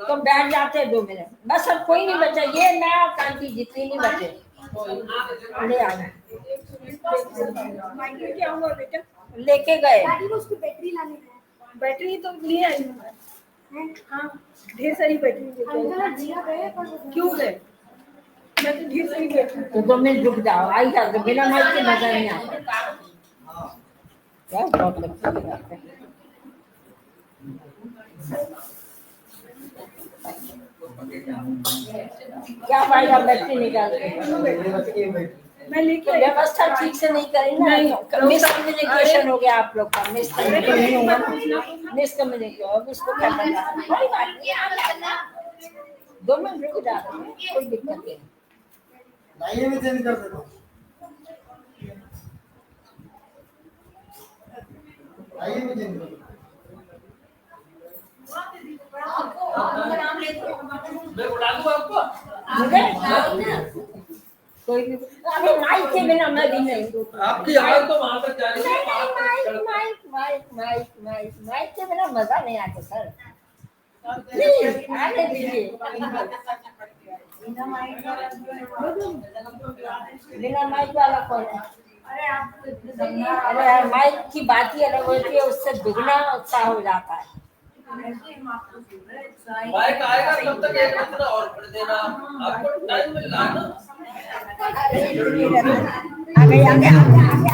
तो बैठ जाते 2 मिनट बस, अब कोई नहीं बचा। ये मैं और कांति जितनी नहीं बचे ले आना। क्या हुआ बेटा? लेके गए उसकी बैटरी लाने गए। बैटरी तो ले आई हूँ मैं। हाँ, ढेर सारी बैटरी क्यों गए? मैं तो ढेर सारी बैटरी। तो 2 मिनट रुक जाओ, आई जा, तो बिना माइक के मजा नहीं आता। क्या बहुत लगता है। क्या फायदा बैटरी निकाल के। मैं लेके आई। व्यवस्था ठीक से नहीं करी ना, मिसकम्युनिकेशन हो गया आप लोग का, मिसकम्युनिकेशन। अब उसको क्या करना, कोई बात नहीं, आप करना 2 मिनट रुक जा, कोई दिक्कत नहीं। लाइए में चेंज कर देता हूँ। लाइए में चेंज कर देता हूँ। मैं बुला दूँ आपको? कोई भी अरे माइक के बिना मैं भी नहीं आपकी आवाज तो वहां तक जा रही है। माइक के बिना मजा नहीं आता सर। प्लीज आने दीजिए। बिना माइक वाला कौन है? अरे यार माइक की बात ही अलग होती है, उससे दुगना उत्साह हो जाता है। बाइक आएगा तब तक 1 मिनट और पढ़ देना, आपको टाइम मिल रहा है ना। आगे आगे आगे आगे।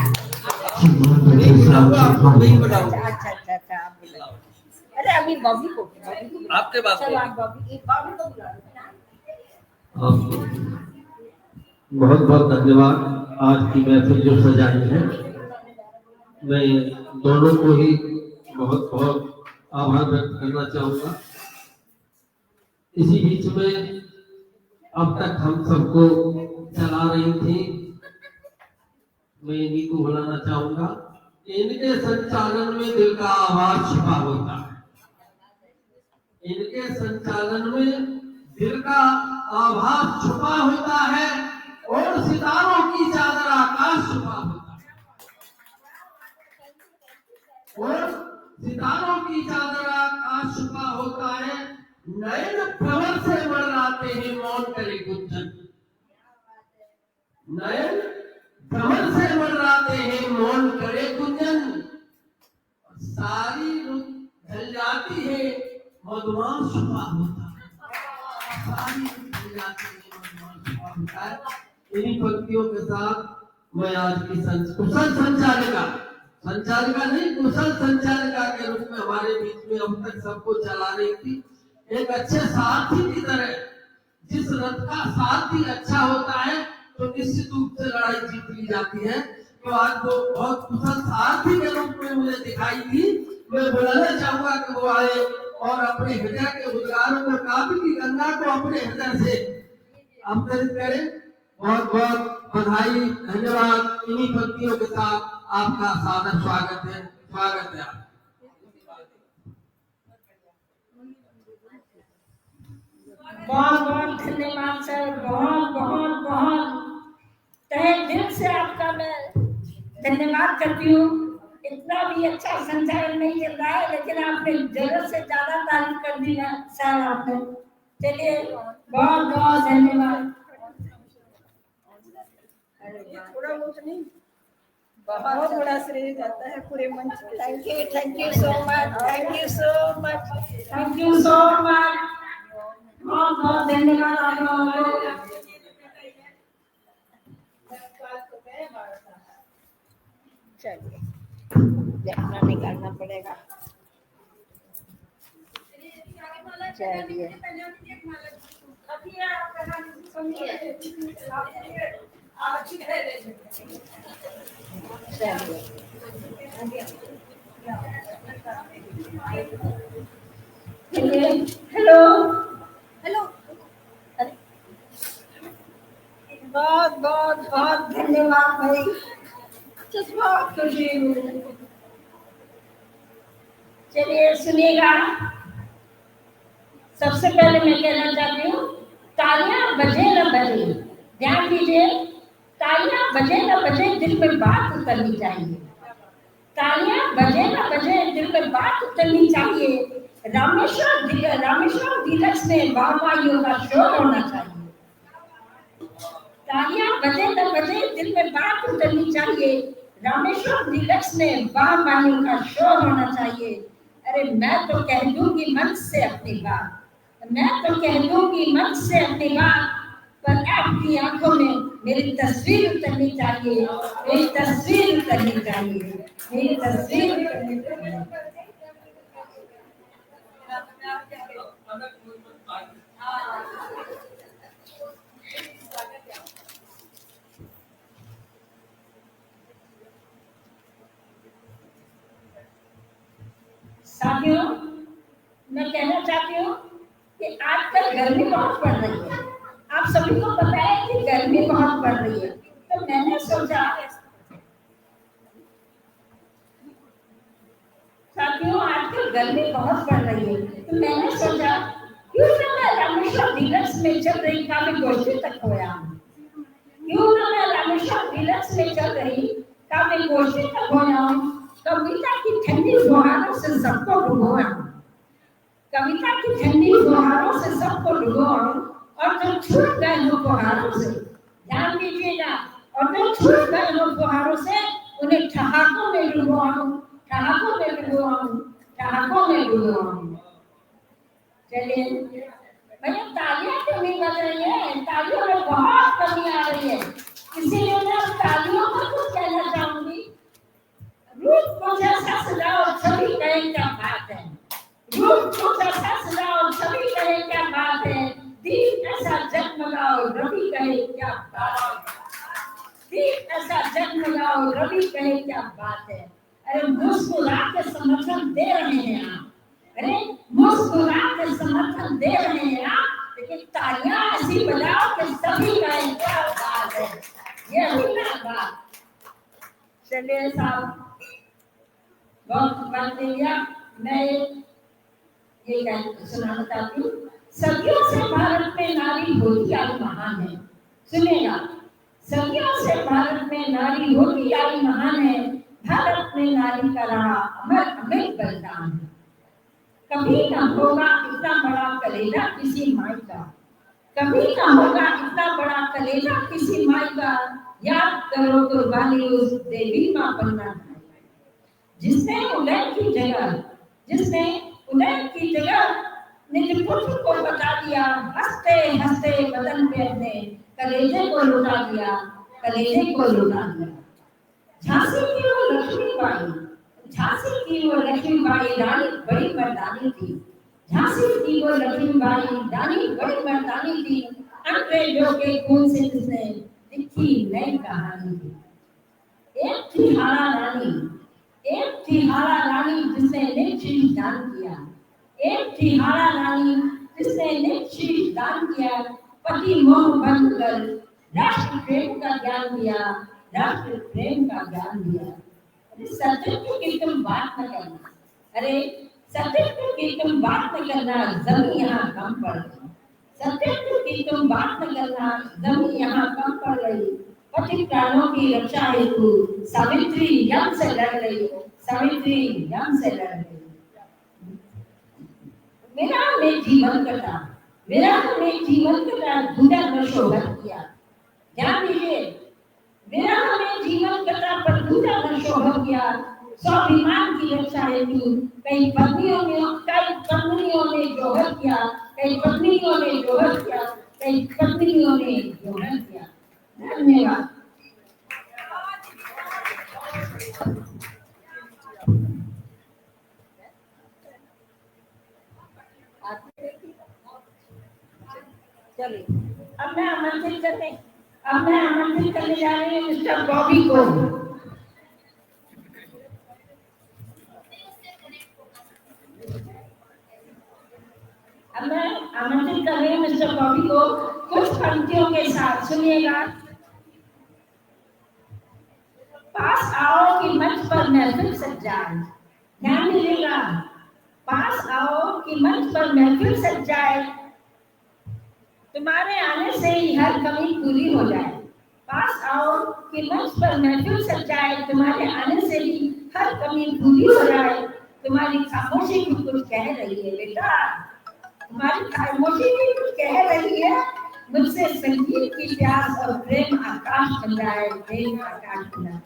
नहीं बताओ। अच्छा आप बोलो। अरे अभी बॉबी को आपके बात चलो आप बॉबी को बुला लो। बहुत बहुत धन्यवाद आज की महफिल जो सजाई है। मैं दोनों को ही बहुत बहुत आभार व्यक्त करना चाहूँगा। इसी बीच में अब तक हम सबको चला रही थी, मैं इन्हीं को बुलाना चाहूँगा। इनके संचालन में दिल का आवाज छुपा होता है, इनके संचालन में दिल का आभास छुपा होता है और सितारों की चादर आकाश छुपा होता है, और सितारों की चादर आकाश छुपा होता है। नयन भ्रमर से मर्राते हैं मौन करे गुंजन, नयन भ्रमर से मर्राते हैं मौन करे गुंजन। सारी रुत ढल जाती है मधुआं छुपा होता है, सारी रुत ढल जाती है मधुआं छुपा होता है। इन्हीं पंक्तियों के साथ मैं आज की कुशल संचालिका नहीं, कुशल संचालिका के रूप में हमारे बीच में अब तक सबको चला रही थी। एक अच्छे सारथी की तरह, जिस रथ का सारथी अच्छा होता है तो निश्चित रूप से लड़ाई जीत ली जाती है। तो आज वो बहुत कुशल सारथी के रूप में मुझे दिखाई दी। मैं बुलाना चाहूंगा कि वो आए और अपने हृदय के उद्गारों को, काव्य की गंगा को अपने हृदय से अमृत करें। बहुत बहुत बधाई, धन्यवाद। इन्हीं पंक्तियों के साथ आपका सादर स्वागत है। बहुत बहुत धन्यवाद सर, बहुत बहुत बहुत तहे दिल से आपका मैं धन्यवाद करती हूँ। इतना भी अच्छा संचालन नहीं चल रहा है, लेकिन आपने जरूरत से ज्यादा तारीफ कर दी ना सर आपने। चलिए बहुत बहुत धन्यवाद। थोड़ा बहुत नहीं, बहुत बड़ा श्रेय जाता है पूरे मंच के। Thank you so much, thank you so much, thank you so much. बहुत बहुत धन्यवाद आप लोगों को। चलिए देखना निकालना पड़ेगा। चलिए हेलो बहुत बहुत बहुत धन्यवाद भाई। बहुत खुशी हूँ। चलिए सुनिएगा, सबसे पहले मैं कहना चाहती हूँ, तालियां बजे न बजे, ध्यान दीजिए, तालियां बजे न बजे दिल में बात उतरनी चाहिए। तालियां बजे न बजे दिल में बात उतरनी चाहिए। रामेश्वरम डीलक्स में वाहवाहियों का शोर होना चाहिए। तालियां बजे न बजे दिल में बात उतरनी चाहिए। रामेश्वरम डीलक्स में वाहवाहियों का शोर होना चाहिए। अरे मैं तो कह दूंगी मन से अपनी बात, मैं तो कह दूंगी मन से अपनी बात, पर आपकी आंखों में मेरी तस्वीर उतरनी चाहिए, मेरी तस्वीर उतरनी चाहिए, मेरी तस्वीर उतरनी चाहिए। साथियों, मैं कहना चाहती हूँ कि आजकल गर्मी बहुत पड़ रही है। आप सभी को पता है कि गर्मी बहुत बढ़ रही है, तो मैंने सोचा साथियों आजकल गर्मी बहुत बढ़ रही है, तो मैंने सोचा क्यों ना मैं रामेश्वर डीलक्स में चल रही काव्य गोष्ठी तक होया, क्यों ना मैं रामेश्वर डीलक्स में चल रही काव्य गोष्ठी तक होया, कविता की ठंडी फुहारों से सबको डुबोया, कविता की ठंडी फुहारों से सबको डुबोया, और जो छूट गए हो फुहारों से, ध्यान दीजिएगा, और जो छूट गए हो फुहारों से उन्हें ठहाकों में डुबोया, ठहाकों में डुबोया, ठहाकों में डुबोया। चलिए भैया तालियां क्यों नहीं बज रही है? तालियों में बहुत कमी आ रही है, इसीलिए मैं तालियों पर कुछ कहना चाहूंगी। रूप को जैसा सजाओ सभी कहे क्या बात है, रूप को जैसा सजाओ सभी कहे क्या बात है, दीप ऐसा जगमगाओ रवि कहे क्या बात है, दीप ऐसा जगमगाओ रवि कहे क्या बात है। अरे मुस्कुरा के समर्थन दे रहे हैं आप, अरे मुस्कुरा के समर्थन दे रहे हैं आप, लेकिन तालियां ऐसी बजाओ कि सभी कहे क्या बात है, ये भी ना बात। चलिए साहब बहुत बात दिया, मैं ये सुनाना चाहती हूँ। सदियों से भारत में नारी होती आई महान है, सुनेगा, सदियों से भारत में नारी होती आई महान है, भारत में नारी का रहा अमर अमित बलिदान है। कभी न होगा इतना बड़ा कलेजा किसी माई का, कभी न होगा इतना बड़ा कलेजा किसी माई का, याद करो कुर्बानी उस देवी माँ बनना, जिसने उदय की जगह, जिसने उदय की जगह निज पुत्र को बता दिया, हंसते हंसते बदन पे अपने कलेजे को लुटा दिया, कलेजे को लुटा दिया। झांसी की वो लक्ष्मीबाई, झांसी की वो लक्ष्मीबाई रानी बड़ी मर्दानी थी, झांसी की वो लक्ष्मीबाई रानी बड़ी मर्दानी थी, अंग्रेजों के खून से जिसने लिखी नई कहानी थी। एक थी हारा रानी, एक थी हारा रानी जिसने निर्शील दान किया, एक थी हारा रानी जिसने निर्शील दान किया, पति मोह बंद कर राष्ट्र प्रेम का ज्ञान दिया, राष्ट्र प्रेम का ज्ञान दिया। अरे सत्यत्व की तुम बात न करना, अरे सत्यत्व की तुम बात न करना, जमीन यहाँ कम पड़ गई, सत्यत्व की तुम बात न करना, जमीन यहाँ कम पड़ गई, पति प्राणों की रक्षा हेतु सावित्री यम से लड़ रही, सावित्री यम से लड़ रही। विराम में जीवन कटा, विराम में जीवन कटा, दूजा न शोभत किया, ध्यान दीजिए, विराम में जीवन कटा पर दूजा न शोभत किया, स्वाभिमान की रक्षा हेतु कई पत्नियों ने जोहर किया, कई पत्नियों ने जोहर किया, कई पत्नियों ने जोहर किया। धन्यवाद। चलिए अब मैं आमंत्रित करने जा रही हूँ मिस्टर बॉबी को। अब मैं आमंत्रित कर रही हूँ मिस्टर बॉबी को कुछ पंक्तियों के साथ, सुनिएगा। पास आओ कि मंच पर महफिल सज जाए, ध्यान दीजिएगा, पास आओ कि मंच पर महफिल सज जाए, तुम्हारे आने से ही हर कमी पूरी हो जाए, पास आओ कि मंच पर महफिल सज जाए, तुम्हारे आने से ही हर कमी पूरी हो जाए। तुम्हारी खामोशी भी कुछ कह रही है बेटा, तुम्हारी खामोशी भी कुछ कह रही है, मुझसे संगीत की प्यास और प्रेम आकाश बन जाए, प्रेम आकाश बन जाए।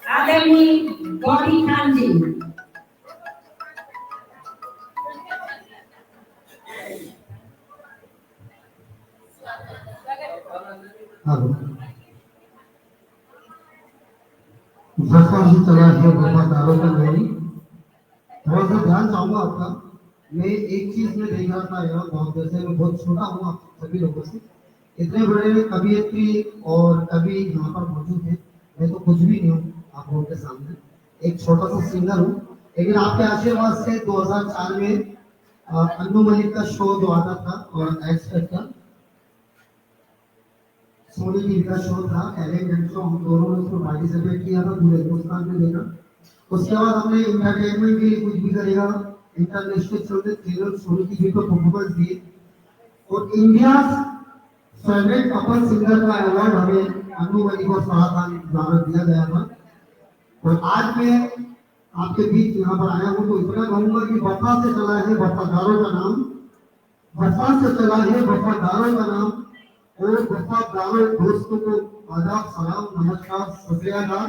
आदरणीय गौरी खान जी। जी चला है वफादारों का मेरी, थोड़ा सा ध्यान चाहूंगा आपका। मैं एक चीज में देख रहा था यहाँ बहुत देर से, मैं बहुत छोटा हूँ आप सभी लोगों से, इतने बड़े कवियत्री और कवि यहाँ पर मौजूद हैं, मैं तो कुछ भी नहीं हूँ आप लोगों के सामने, एक छोटा सा सिंगर हूँ, लेकिन आपके आशीर्वाद से 2004 में अन्नू मलिक का शो जो आता था और एक्स का सोनी टीवी का शो था, टैलेंट शो, हम दोनों ने उसमें पार्टिसिपेट किया था, पूरे हिंदुस्तान में देखा। उसके बाद हमने इंटरटेनमेंट के लिए कुछ भी करेगा इंटरनेशनल चैनल सोनी टीवी को परफॉर्मेंस दिए और इंडिया फेवरेट कपल सिंगर का अवार्ड हमें अन्नू मलिक और फराह खान द्वारा दिया गया था। और आज मैं आपके बीच यहाँ पर आया हूँ तो इतना कहूंगा कि वफा से चला है वफादारों का नाम, वफा से चला है वफादारों का नाम, और वफादारों दोस्तों को आदाब सलाम नमस्कार सत श्री अकाल।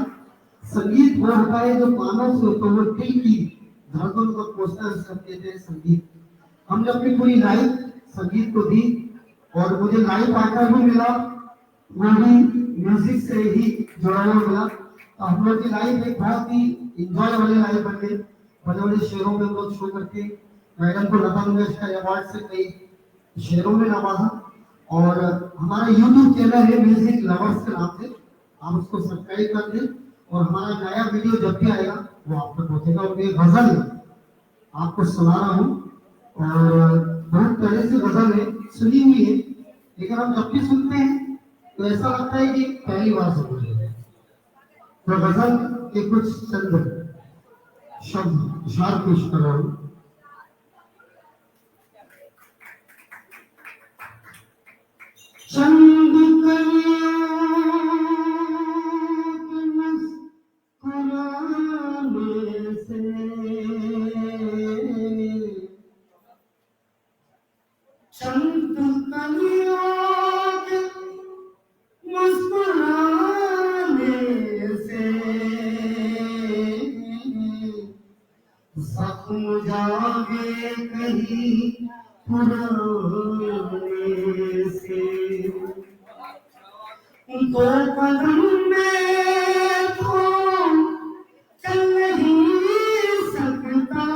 संगीत वो होता है जो कानों से होता है दिल की धड़कन को पहुंचता है, सब कहते हैं संगीत। हमने अपनी पूरी लाइफ संगीत को दी और मुझे लाइफ पार्टनर भी मिला, वो भी म्यूजिक से ही जुड़ा हुआ मिला। तो हम लोग की लाइफ एक बहुत ही इंजॉय वाली लाइफ बन गई। बड़े बड़े शहरों में हम लोग शो करके मैडम को लता मंगेशकर अवार्ड से कई शहरों में नवाजा। और हमारा यूट्यूब चैनल है म्यूजिक लवर्स के नाम से, आप उसको सब्सक्राइब कर दें और हमारा नया वीडियो जब भी आएगा वो आप तक पहुंचेगा। और ये गजल आपको सुना रहा हूँ और बहुत तरह से गजल है, सुनी हुई है, लेकिन हम जब भी सुनते हैं तो ऐसा लगता है कि पहली बार सुन रहे हैं। तो गजल के कुछ चंद शब्द इशार पेश कर रहा हूँ। चंद जख्म जागे कहीं पुराने से, दो कदम में तो चल नहीं सकता,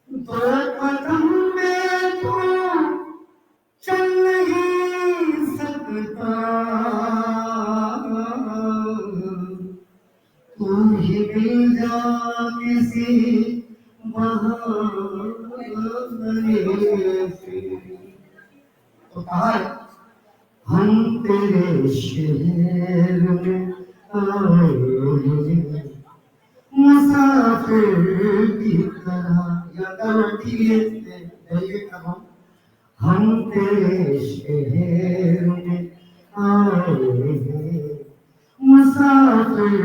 दो कदम में तो चल नहीं सकता, तू ही मिल जा किसी बहाने से। तो कहा हम तेरे शहर में आए मुसाफिर की तरह, हम तेरे शहर में आए मुसाफिर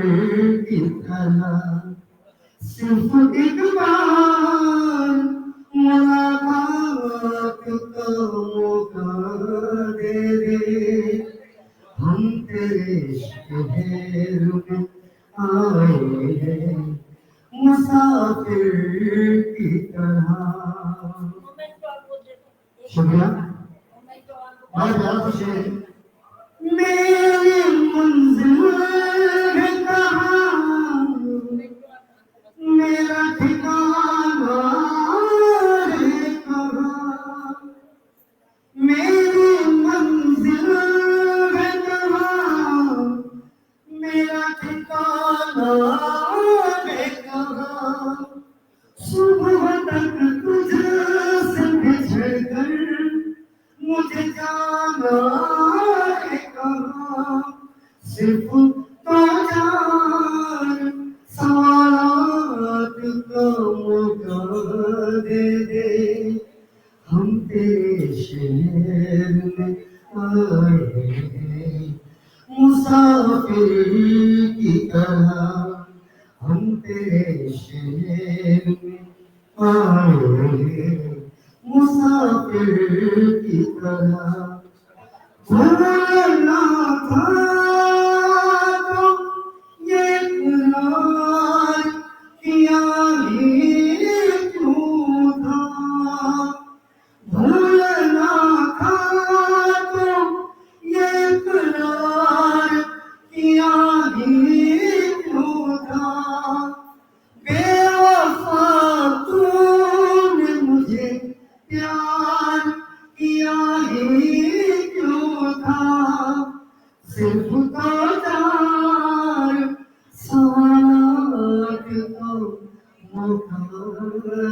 की तरह, सिर्फ एक बार मुलाकात का मौका दे दे, हम तेरे शहर में आए हैं मुसाफिर की तरह। शुक्रिया। बहुत प्यारा शेर। मेरी मंजिल है कहाँ, मेरा ठिकाना है कहाँ, मेरी मंजिल है कहाँ, मेरा ठिकाना है कहाँ, सुबह तक तुझसे बिछड़ कर मुझे जाना है कहाँ, सिर्फ तो जान सवालात का मौका दे दे, हम तेरे शहर में आए हैं मुसाफिर की तरह, हम तेरे शहर में आए हैं मुसाफिर की तरह। भूलना था तो ये इकरार किया ही क्यों था, भूलना था तो ये इकरार किया ही क्यों था, बेवफा तूने मुझे प्यार किया ही क्यों था, सिर्फ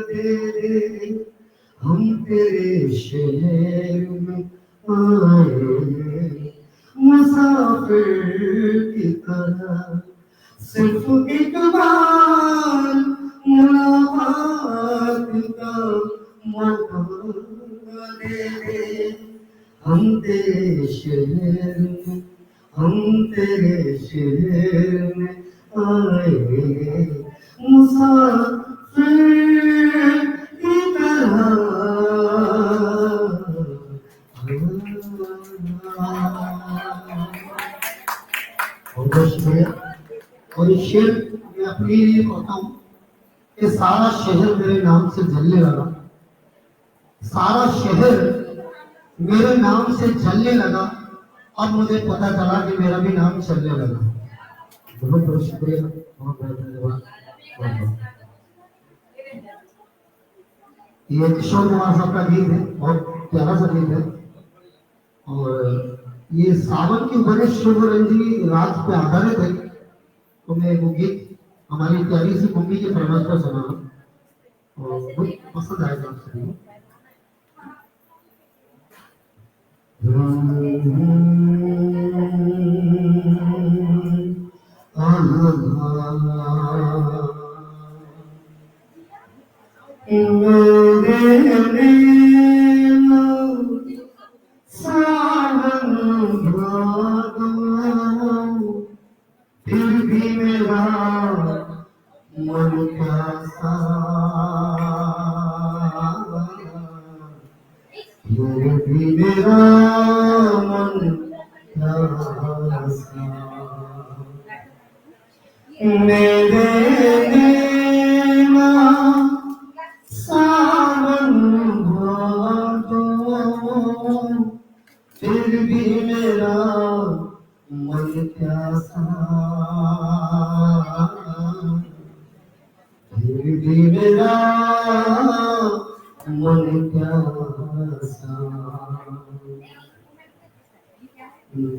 दे दे, हम तेरे शहर में आए मुसाफिर की तरह, सिर्फ एक बार मुलाकात का मौका दे दे, हम तेरे शहर में, हम तेरे शहर में आए मुसाफिर की तरह। बहुत शुक्रिया। और इस शेर मैं अपने लिए कहता हूँ कि सारा शहर मेरे नाम से जलने लगा, सारा शहर मेरे नाम से जलने लगा, अब मुझे पता चला कि मेरा भी नाम चलने लगा। बहुत बहुत शुक्रिया, बहुत बहुत धन्यवाद। ये किशोर कुमार साहब का गीत है, बहुत प्यारा सा गीत है, और ये सावन की उपनिषद शुभ रंजनी रात पे आधारित है। तो मैं वो गीत हमारी प्यारी सी मम्मी की फरमाइश पर सुना और बहुत पसंद आएगा आप सभी को। फिर भी मेरा मन प्यासा, फिर भी मेरा मन प्यासा, मेरे नैना सावन भादो, फिर भी मेरा मन प्यासा, फिर भी मेरा मन प्यासा।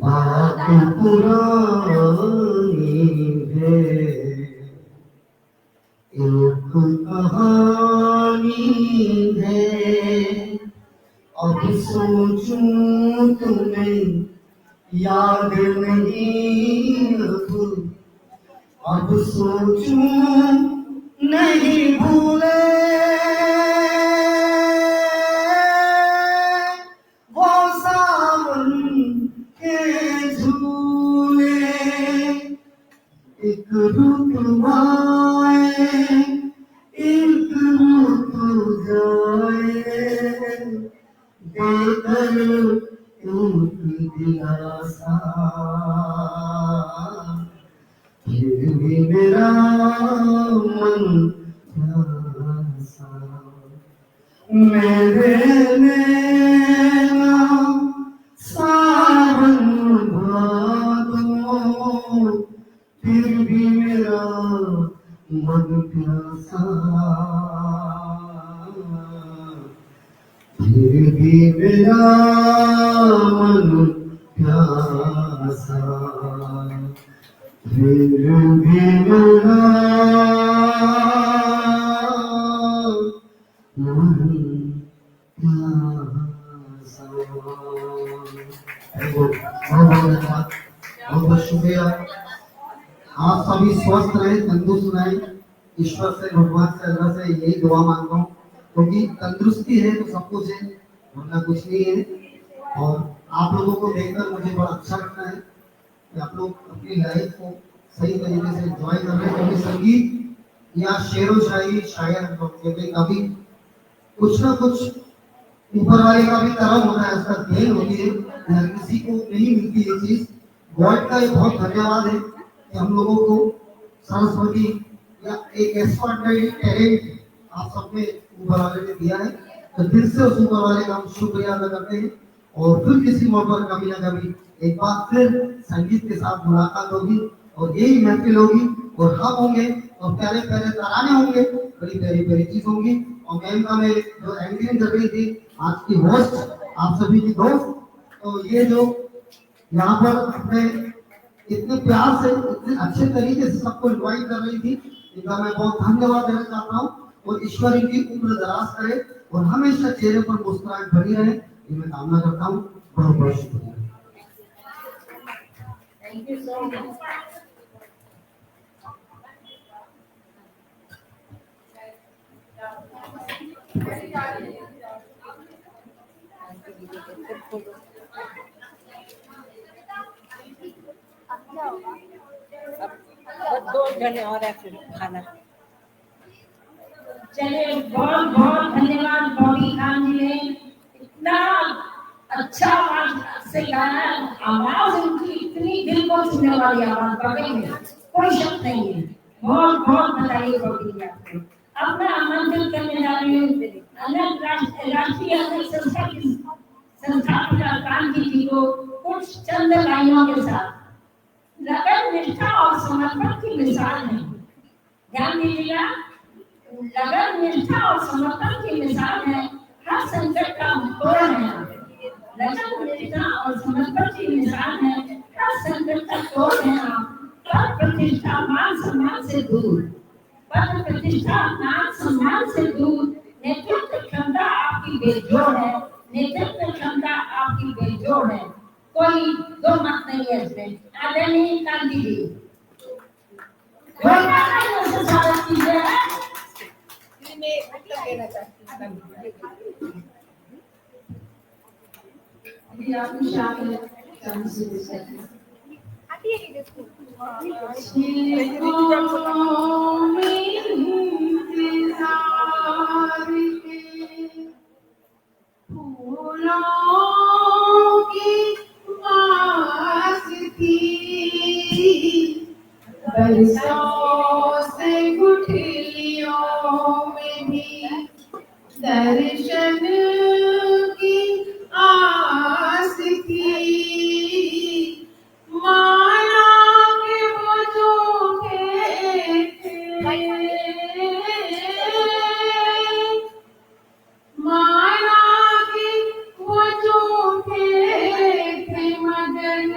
बात पुरानी है, एक कहानी है, अब सोचूं तुम्हें याद नहीं, अब सोचूं नहीं भूले, वो सावन के झूले, एक रुत आए एक रुत जाए, देकर टूट दिलासा, फिर भी मेरा मन प्यासा, मेरे नैना सावन भादो, फिर भी मेरा मन प्यासा, फिर भी मेरा मन प्यासा, फिर भी मेरा मन प्यासा। बहुत बहुत शुक्रिया। आप सभी स्वस्थ रहे, तंदुरुस्त रहे, ईश्वर से, भगवान से, अल्लाह से यही दुआ मांगता हूँ, क्योंकि तंदुरुस्ती है तो सब कुछ है, वरना कुछ नहीं है। और आप लोगों को देखकर मुझे बड़ा अच्छा लगता है कि आप लोग अपनी लाइफ को सही तरीके से एंजॉय कर रहे हैं, क्योंकि संगीत या शेरो शायरी शायर कभी कुछ ना कुछ ऊपर वाले का भी कर्म होता है, उसका देन होती है, हर किसी को नहीं मिलती ये चीज। गॉड का एक बहुत धन्यवाद है कि हम लोगों को सरस्वती या एक एक्स्ट्राऑर्डिनरी टैलेंट आप सब में ऊपर वाले ने दिया है, तो दिल से उस ऊपर वाले का हम शुक्रिया अदा करते हैं। और फिर किसी मौके पर कभी ना कभी एक बार फिर संगीत के साथ मुलाकात होगी और यही महफिल होगी और हम होंगे और प्यारे प्यारे तराने होंगे, बड़ी प्यारी प्यारी चीज होंगी। और मैम का मैं जो एंकरिंग कर रही थी, आज की होस्ट आप सभी की दोस्त, तो ये जो यहाँ पर अपने इतने प्यार से, इतने अच्छे तरीके से सबको इन्वाइट कर रही थी, इनका मैं बहुत धन्यवाद देना चाहता हूँ। और ईश्वर की उम्र दराज करे और हमेशा चेहरे पर मुस्कुराहट बनी रहे, ये मैं कामना करता हूँ। बहुत बहुत शुक्रिया। Thank you so much. अब 2 जने और है फिर खाना। चलिए बहुत बहुत धन्यवाद बॉबी खान जी ने, इतना अच्छा आवाज से गाया, आवाज उनकी इतनी दिल को छूने वाली आवाज, वाकई में कोई शक नहीं है। बहुत बहुत बधाई बॉबी जी आपको। अब मैं आमंत्रित करने जा रही हूँ राष्ट्रीय अध्यक्ष संस्था की संस्थापक कांति जी को कुछ चंद लाइनों के साथ। लगन निष्ठा और समर्पण की मिसाल है, ध्यान दीजिएगा, लगन निष्ठा और समर्पण की मिसाल है, हर संकट का तोड़ है। लगन निष्ठा और समर्पण की मिसाल है, हर संकट का तोड़ है। पद प्रतिष्ठा मान सम्मान से दूर, पद प्रतिष्ठा मान सम्मान से दूर, नेतृत्व क्षमता आपकी बेजोड़ है, नेतृत्व क्षमता आपकी बेजोड़ है, कोई दो मत नहीं है इसमें। आदरणीय कांति जी स्वागत कीजिए। देना चाहती हूँ। अभी आपको शामिल करने से फूलों की वास्ती बरसों से गुठलियों में भी दर्शन की आस थी। माला के वो जो थे, माला के वो जो थे मगन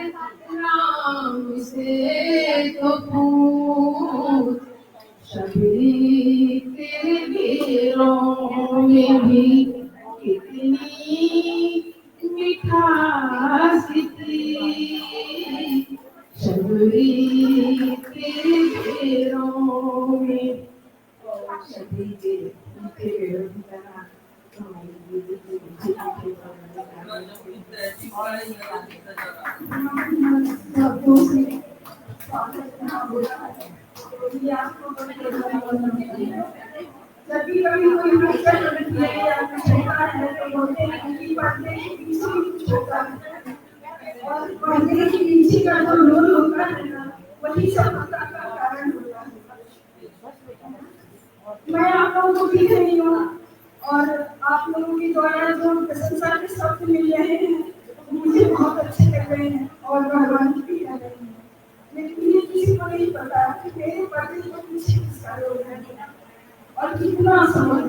राम से तो पूछ, शबरी तेरे वीरों में भी कितनी मिठास थी, शबरी तेरे वीरों में। शबरी तेरे वीरों की तरह कभी कभी कोई बच्चा गलत है या कुछ होता है तो बोलते हैं कि पढ़ने की पीछे कुछ होता है, और पढ़ने की पीछे का जो रोल होता है ना, वही सफलता का कारण होता है। मैं आप लोगों को दिख रही हूँ और आप लोगों के द्वारा जो प्रशंसा के शब्द मिल रहे हैं मुझे बहुत अच्छे लग रहे हैं और भगवान भी लग रहे हैं, लेकिन ये किसी को नहीं पता कि मेरे पति को पीछे किसका रोल है और कितना समय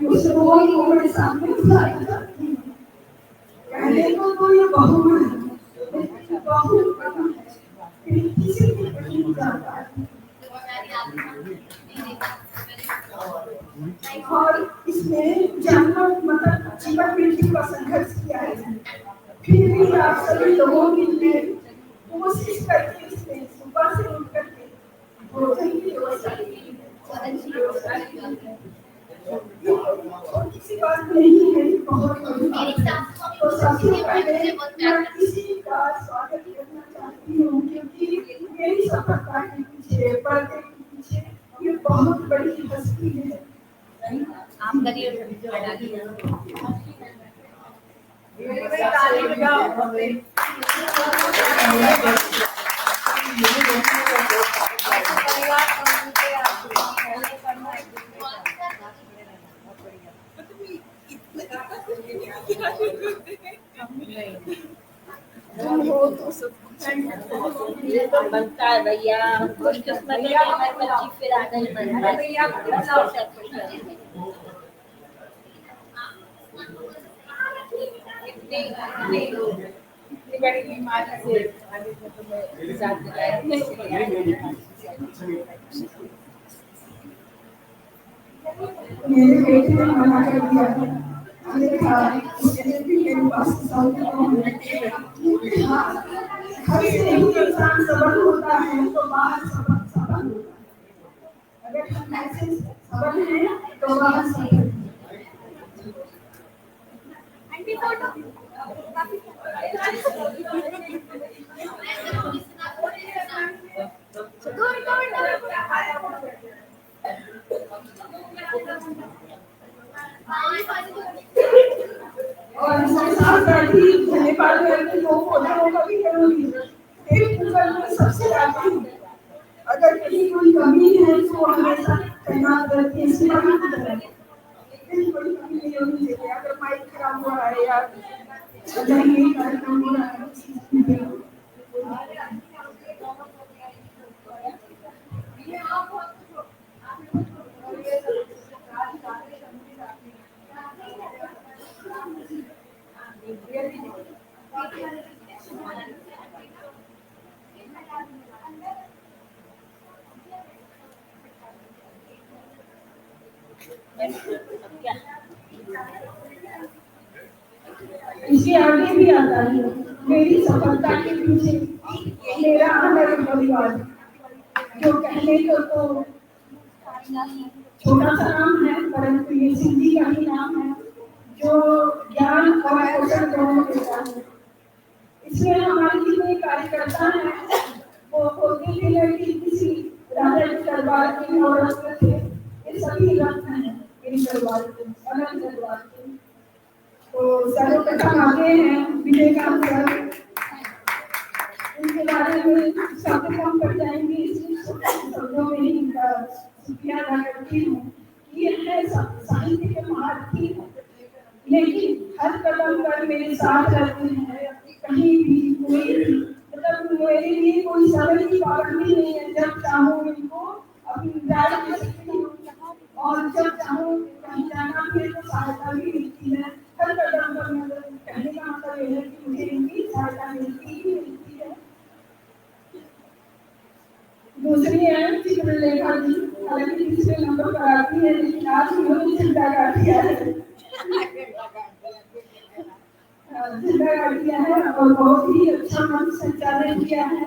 उस रोल को मेरे सामने उठाया जाती है। कहने को तो ये बहू है, लेकिन बहू किसी की नहीं जाता है। और इसमें जन्म मतलब जीवन मृत्यु का संघर्ष किया है, फिर भी आप सभी लोगों के लिए कोशिश करके इसमें सुबह से उठ करके भोजन की व्यवस्था की, और किसी बात नहीं है, बहुत तो सबसे पहले मैं किसी का स्वागत करना चाहती हूँ, क्योंकि मेरी सफलता के पीछे, पर्दे के पीछे ये बहुत बड़ी हस्ती है। आप करिए ताली बजाओ। ये तो बनता है भैया, खुशकिस्मत है हमारे बच्ची फिर आ गई बनता है भैया। इतनी बड़ी बीमारी से आगे तो मैं साथ दिलाया। मेरे बेटे ने मना कर दिया है। मैंने कहा इसलिए भी मेरे पास घर से ही इंसान सबल होता है तो बाहर सबल होता है। अगर हम ऐसे सबल हैं तो बाहर सबल हैं। और इसके साथ साथ ही नेपाल में दो फोटों का भी जरूरी है। एक गूगल में सबसे आगे अगर कहीं कोई कमी है तो हमेशा तैनात रहती है। इसमें कोई कमी नहीं होनी चाहिए। अगर माइक खराब हो रहा है या अगर ये कार्यक्रम हो रहा है इसी आगे भी आता है। मेरी सफलता के पीछे मेरा हमारे परिवार जो कहने को तो छोटा सा नाम है परंतु ये सिद्धि का ही नाम है जो ज्ञान और कौशल दोनों देता है। इसमें हमारे जितने कार्यकर्ता हैं वो होते थे लड़की किसी राजा के दरबार के औरत थे। ये सभी रत्न हैं मेरी दरबार के अनंत दरबार के। तो सर्वप्रथम आगे हैं विवेकानंद सर। उनके बारे में शब्द कम पड़ जाएंगे इसलिए शब्दों में ही इनका शुक्रिया अदा करती हूँ कि ये है साहित्य के महारथी हैं। लेकिन हर कदम पर मेरे साथ रहते हैं। कहीं भी कोई मतलब मेरे लिए कोई समय की पाबंदी नहीं है। जब चाहूँ इनको अपनी राय दे सकती हूँ और जब चाहूँ कहीं जाना फिर तो सहायता भी मिलती है। हर कदम पर मतलब कहने का मतलब यह है कि मुझे इनकी सहायता मिलती ही मिलती है। दूसरी है चित्रलेखा जी। हालांकि तीसरे नंबर पर आती है लेकिन आज उन्होंने झंडा गाड़ दिया है। झंडा गाड़ दिया है और बहुत ही अच्छा मंच संचालन किया है।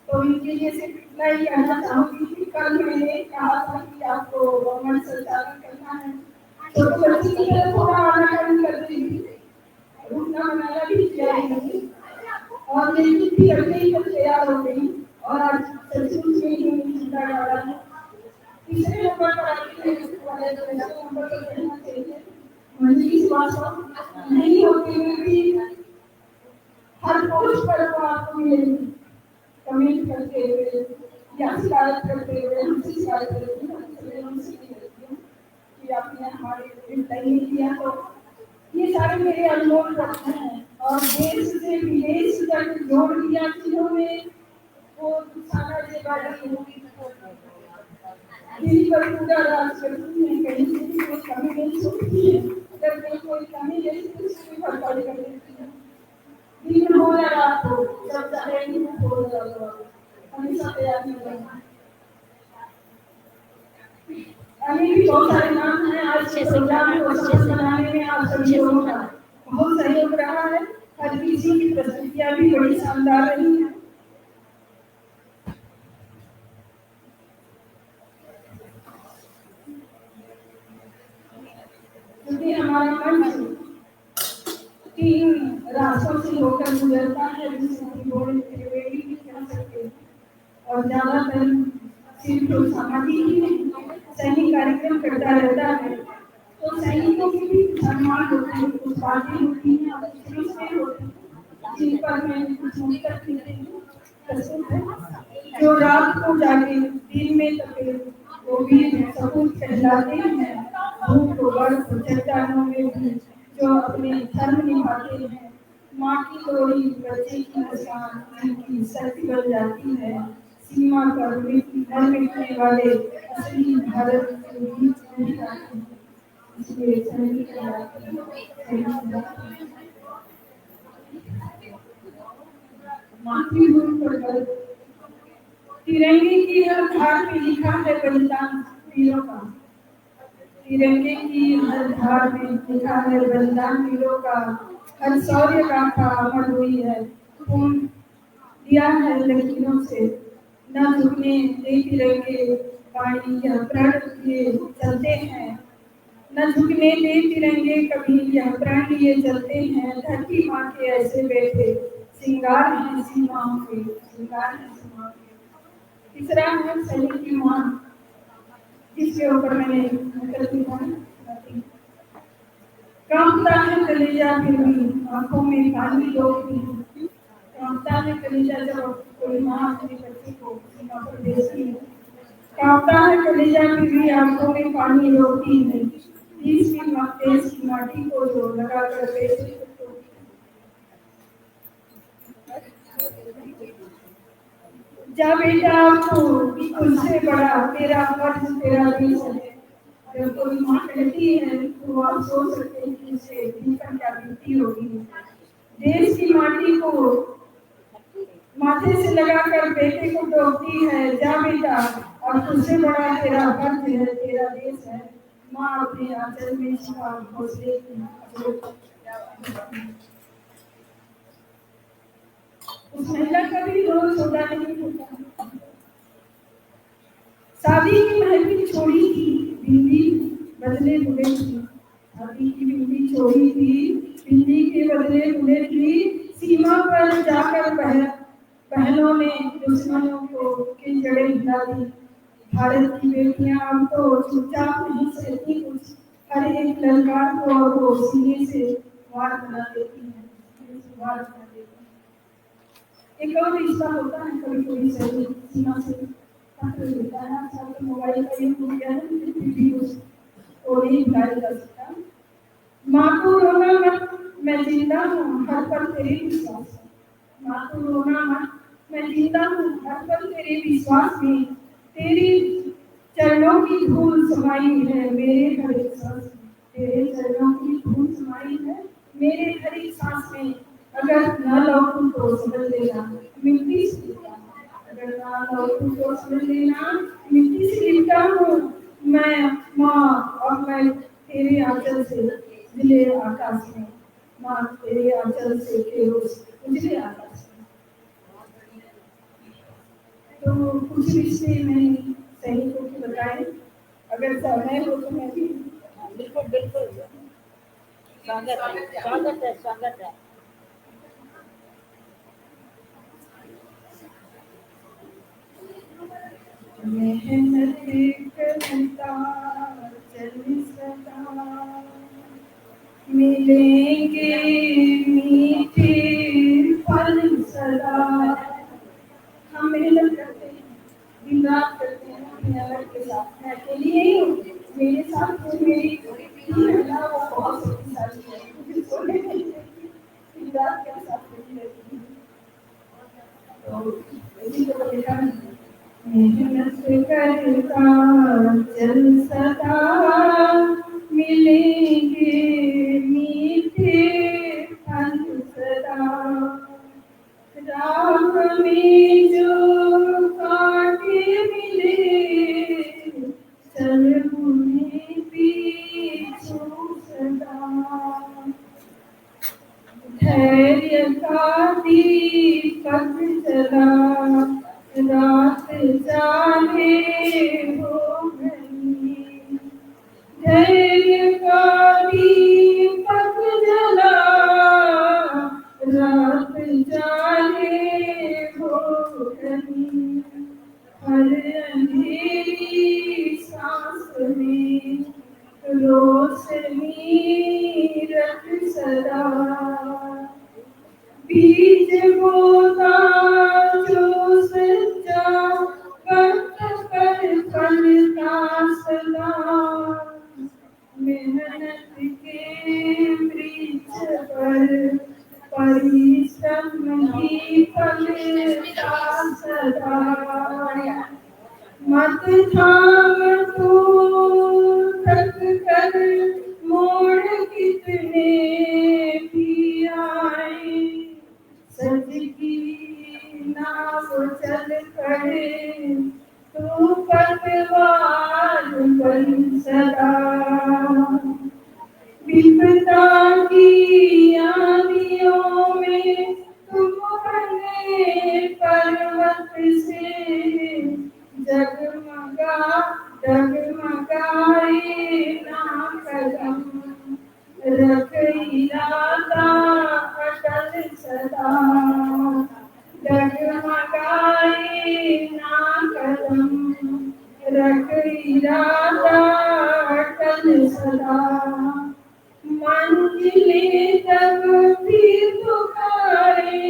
तो इनके लिए सिर्फ इतना ही कहना चाहूंगी कि कल मैंने कहा था कि आपको मंच संचालन करना है। छोटे बच्चे की तरह थोड़ा आनाकानी कर देंगे, रुकना बनाना भी किया है और लेकिन भी अगले ही तैयार हो गई और आज सचमुच में ही झंडा गाड़ा है। तीसरे नंबर पर आती है वाले नंबर पर कहना चाहिए मंजरी श्रीवास्तव। नहीं होते हुए भी हर पोस्ट पर वो आपको मिलेंगे कमेंट करते हुए या शिकायत करते हुए। हमसे शिकायत करते हैं हमसे कि आपने हमारे रिप्लाई नहीं दिया। तो ये सारे मेरे अनमोल रत्न हैं और देश से विदेश तक जोड़ दिया जिन्होंने वो सारा ये बात होगी दिल पर पूरा राज करती है। कहीं से भी कोई कमी नहीं छोड़ती है। अगर कहीं कोई कमी है तो उसकी भरपाई कर देती है। दिन हो या रात हो जब चाहेंगे वो हो जाएगा। हमेशा तैयार नहीं रहना। अभी भी बहुत सारे नाम हैं। आज के प्रोग्राम को सफल बनाने में आप सभी लोगों का बहुत सहयोग रहा है। हर किसी की प्रस्तुतियां भी बड़ी शानदार रही हैं। क्योंकि हमारा मंच 3 रास्तों से होकर गुजरता है जिसमें बोल त्रिवेणी भी कह सकते हैं और ज्यादातर सिर्फ तो सामाजिक ही नहीं सैनिक कार्यक्रम करता रहता है। तो सैनिकों की भी सम्मान होते हैं, कुछ बातें होती हैं और कुछ होते हैं जिन पर मैं कुछ मुख्तर प्रस्तुत है। जो रात को जागे दिन में तपे वो भी सबूत कहलाते हैं। भूख को वर्ष चट्टानों में भी जो अपने धर्म निभाते हैं। माँ की लोरी बच्चे की मुस्कान जिनकी शक्ति बन जाती है। सीमा पर घर मिटने वाले असली भारत के बीच नहीं आते। इसलिए सैनिक मातृभूमि पर गर्व। तिरंगे की हर धार में लिखा है बलिदान वीरों का। तिरंगे की हर धार में लिखा है बलिदान वीरों का, हर शौर्य गाथा अमर हुई है। खून दिया है लकीरों से, न झुकने दे तिरंगे पानी यह प्रण लिए चलते हैं, न झुकने दे तिरंगे कभी यह प्रण लिए चलते हैं। धरती माँ के ऐसे बेटे श्रृंगार हैं सीमाओं के, श्रृंगार हैं सीमाओं के। तीसरा है सैनिक की माँ, जिसके ऊपर मैंने करती हूँ। कांपता है कलेजा फिर भी आंखों में पानी रोकती है, कांपता है कलेजा जब कोई माँ अपने बच्चे को सीमा पर भेजती है, कांपता है कलेजा फिर भी आंखों में पानी रोकती है। देश की माटी को जो लगा कर बेचे जा बेटा आपको उनसे बड़ा तेरा फर्ज तेरा देश है। जब कोई माँ कहती है तो आप सोच सकते हैं कि उसे जीवन क्या बीती होगी। देश की माटी को माथे से लगाकर बेटे को डोबती है, जा बेटा और तुझसे बड़ा तेरा फर्ज है तेरा देश है। माँ अपने आंचल में छिपा घोंसले की उस महिला का भी रोज छोटा नहीं होता। शादी की महफिल छोड़ी थी, बिंदी बदले बुले थी, शादी की बिंदी छोड़ी थी, बिंदी के बदले बुले थी। सीमा पर जाकर बहनों ने दुश्मनों को की जड़ें हिला दी। भारत की बेटियां अब तो चुपचाप नहीं सहती कुछ, हर एक ललकार को वो सीने से वार बना देती है, वार बना देती है। एक और रिश्ता होता है, कभी कोई सही सीमा से पत्र देता है। आजकल तो मोबाइल का युग हो गया है, फिर भी उसको नहीं भुलाया जा सकता। माँ को रोना मत मैं जिंदा हूँ हर पल तेरे विश्वास में, माँ को रोना मत मैं जिंदा हूँ हर पल तेरे विश्वास में। तेरी चरणों की धूल समाई है मेरे हर एक सांस में, तेरे चरणों की धूल समाई है मेरे हर एक सांस में। अगर न लौटूं तो समझ लेना मिट्टी से लिपटा हूं, अगर न लौटूं तो समझ लेना मिट्टी से लिपटा हूँ मैं माँ, और मैं तेरे आंचल से उजले आकाश में, माँ तेरे आंचल से के उजले आकाश में। तो कुछ रिश्ते मैंने सैनिकों के बताए, अगर समय हो तो मैं भी बिल्कुल बिल्कुल स्वागत है, स्वागत है, स्वागत है। मेहनत करता चल सदा, मिलेंगे मीठे फल सदा। हम मेहनत करते हैं, दिन रात करते हैं अपने अलग के साथ। मैं अकेली नहीं हूँ, मेरे साथ जो मेरी महिला वो बहुत शक्तिशाली है, मुझे सोने नहीं देती, दिन रात के साथ खड़ी रहती है। तो इसी को देखा मेहनत करता चल सदा, मिलेंगे मीठे फल सदा। राह में जो कांटे मिले चल उन्हें पीछू सदा। धैर्य का दीपक जला रात चाहे हो घनी, धैर्य का दीपक जला रात चाहे हो घनी। हर अंधेरी सांस में रोशनी रख सदा। बीज बोता जो सच्चा वक्त पर फलता सदा। मेहनत के वृक्ष पर परिश्रम ही फलता सदा। मत थाम तू थक कर मोड़ कितने भी आए, सच की नाव चल पड़े तू पतवार बन सदा। विपदा की आंधियों में तुम बने पर्वत से, जगमगा जगमगाए ना कदम, रख इरादा अटल सदा, जगमगाए ना कदम, रख इरादा अटल सदा। मंजिलें जब भी पुकारे,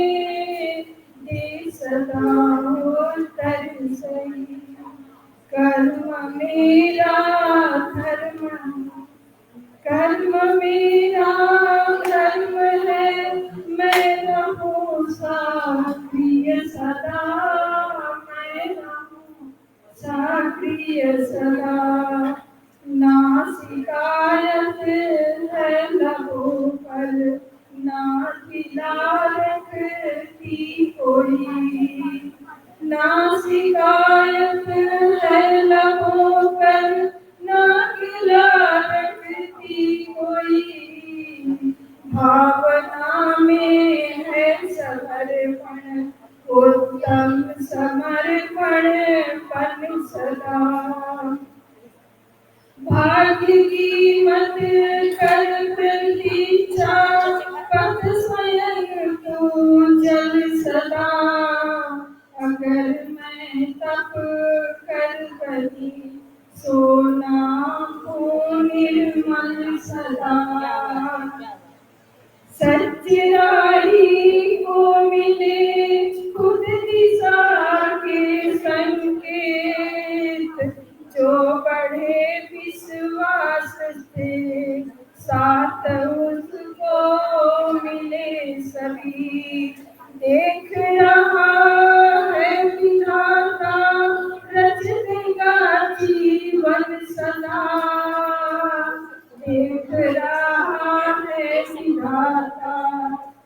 दे सदा हो तरसई, कर्म मेरा धर्म, कर्म मेरा धर्म है, मैं रहूं सक्रिय सदा, मैं रहूं सक्रिय सदा। ना शिकायत है लबों पर, ना तिलारत की कोई, ना शिकायत है लबों पर, ना तिलारत की कोई। भावना में है समर्पण, उत्तम समर्पण पन सदा। भाग्य की मत कर प्रतीक्षा, पथ स्वयं तू जल सदा। अगर मैं तप कर बनी, सोना हो निर्मल सदा। सच्चाई को मिले खुद दिशा के संकेत, जो बढ़े विश्वास से साथ उसको मिले सभी। देख रहा है विधाता रच देगा जीवन सदा, देख रहा है विधाता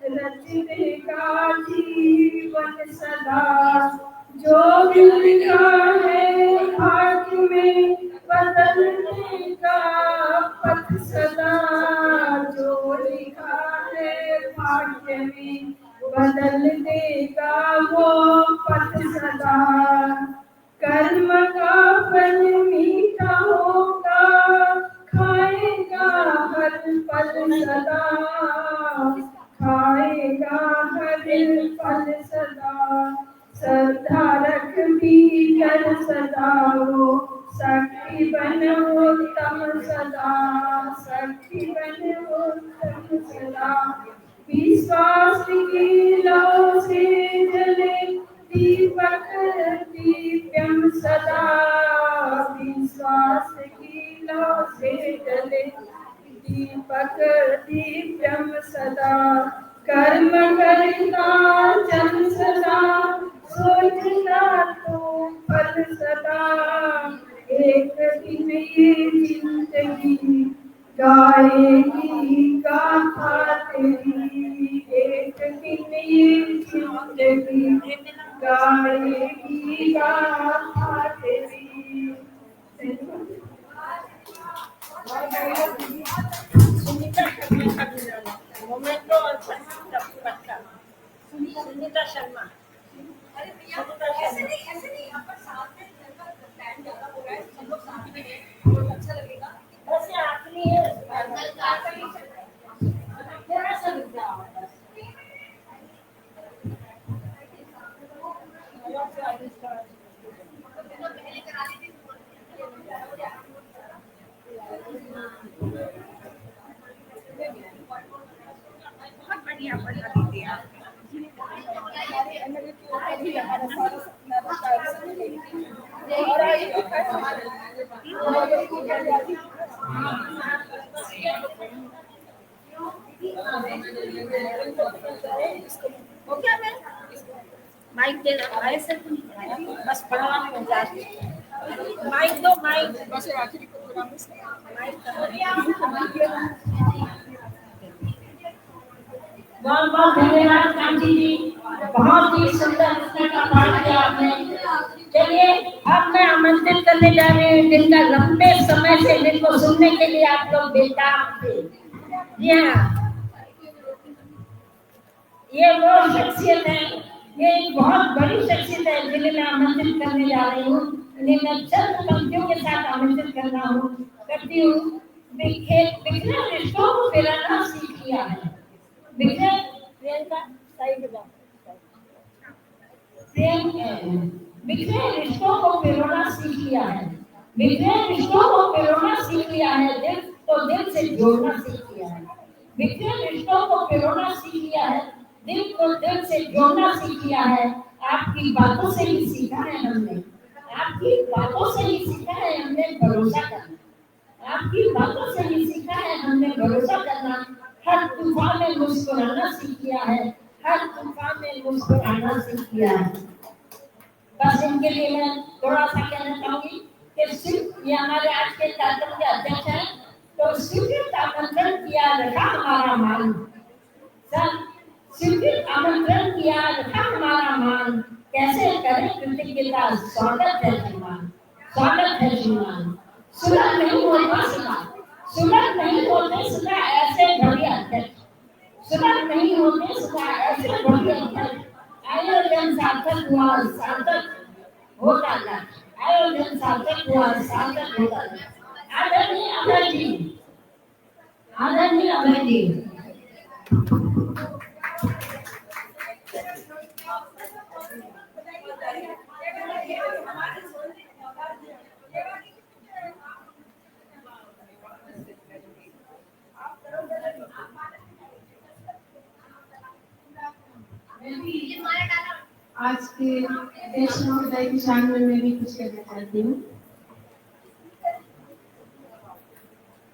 रच देगा जीवन सदा। जो भी लिखा है भाग्य में बदलने का पथ सदा, जो लिखा है भाग्य में बदल देगा वो पथ सदा। कर्म का फल मीठा होगा, खाएगा हर पल सदा, खाएगा हर पल सदा। श्रद्धा रख भीतर सदा हो, शक्ति बनो उत्तम सदा, शक्ति बनो उत्तम सदा। विश्वास की लौ से जले दीपक दीप्यम सदा, विश्वास की लौ से जले दीपक दीप्यम सदा। कर्म करता चल सदा, सोचना तो फल सदा। एक दिन ये जिंदगी गाएगी गाथा तेरी, एक दिन ये जिंदगी गाएगी गाथा तेरी। मोमेंटो और पक्का सुनीता शर्मा। ऐसे नहीं अपन साथ में प्लान ज्यादा हो रहा है, हम लोग साथ में हैं, अच्छा लगेगा। वैसे आखिरी है थोड़ा सा रुक जाओ बस। पहले करा लीजिए। बहुत बढ़िया बढ़िया दीदी आप। माइक दे दो, ऐसे बस पढ़वाने में जा माइक दो, माइक बस आखिरी प्रोग्राम माइक बहुत बहुत धन्यवाद कांची जी, बहुत ही सुंदर नृत्य का पाठ किया आपने। चलिए अब मैं आमंत्रित करने जा रही हूँ जिनका लंबे समय से जिनको सुनने के लिए आप लोग बेताब थे, जी हाँ, ये वो शख्सियत है, ये एक बहुत बड़ी शख्सियत है जिन्हें मैं आमंत्रित करने जा रही हूँ। इन्हें मैं चंद पंक्तियों के साथ आमंत्रित करती हूँ। बिखरे रिश्तों को पिरोना सीख लिया है। बिखरे प्रियंका सही बजा बिखरे रिश्तों को पिरोना सीख लिया है। बिखरे रिश्तों को पिरोना सीख लिया है। दिल से जोड़ना सीख लिया है। बिखरे रिश्तों को पिरोना सीख लिया है। दिल से जोड़ना सीख लिया है। आपकी बातों से ही सीखा है हमने। आपकी बातों से ही सीखा है हमने भरोसा करना। आपकी बातों से ही सीखा है हमने भरोसा करना। हर तूफान में मुस्कुराना सीख लिया है। हर तूफान में मुस्कुराना सीख लिया है। बस इनके लिए मैं थोड़ा सा कहना चाहूंगी कि सिर्फ ये हमारे आज के कार्यक्रम के अध्यक्ष हैं, तो स्वीकृत आमंत्रण किया रखा हमारा मान। सर, स्वीकृत आमंत्रण किया रखा हमारा मान। कैसे करें कृतज्ञता, स्वागत है श्रीमान, स्वागत है श्रीमान। सुलह नहीं होता सदा, सुलह नहीं होते सदा ऐसे बढ़िया अध्यक्ष। सुलह नहीं होते सदा ऐसे बढ़िया अध्यक्ष। आयोजन सार्थक हुआ, सार्थक होता था। आयोजन सार्थक हुआ, सार्थक होता था। आदरणीय अभय जी, आदरणीय अभय जी। आज के देश महोदय की शान में मैं भी कुछ कहना चाहती हूँ।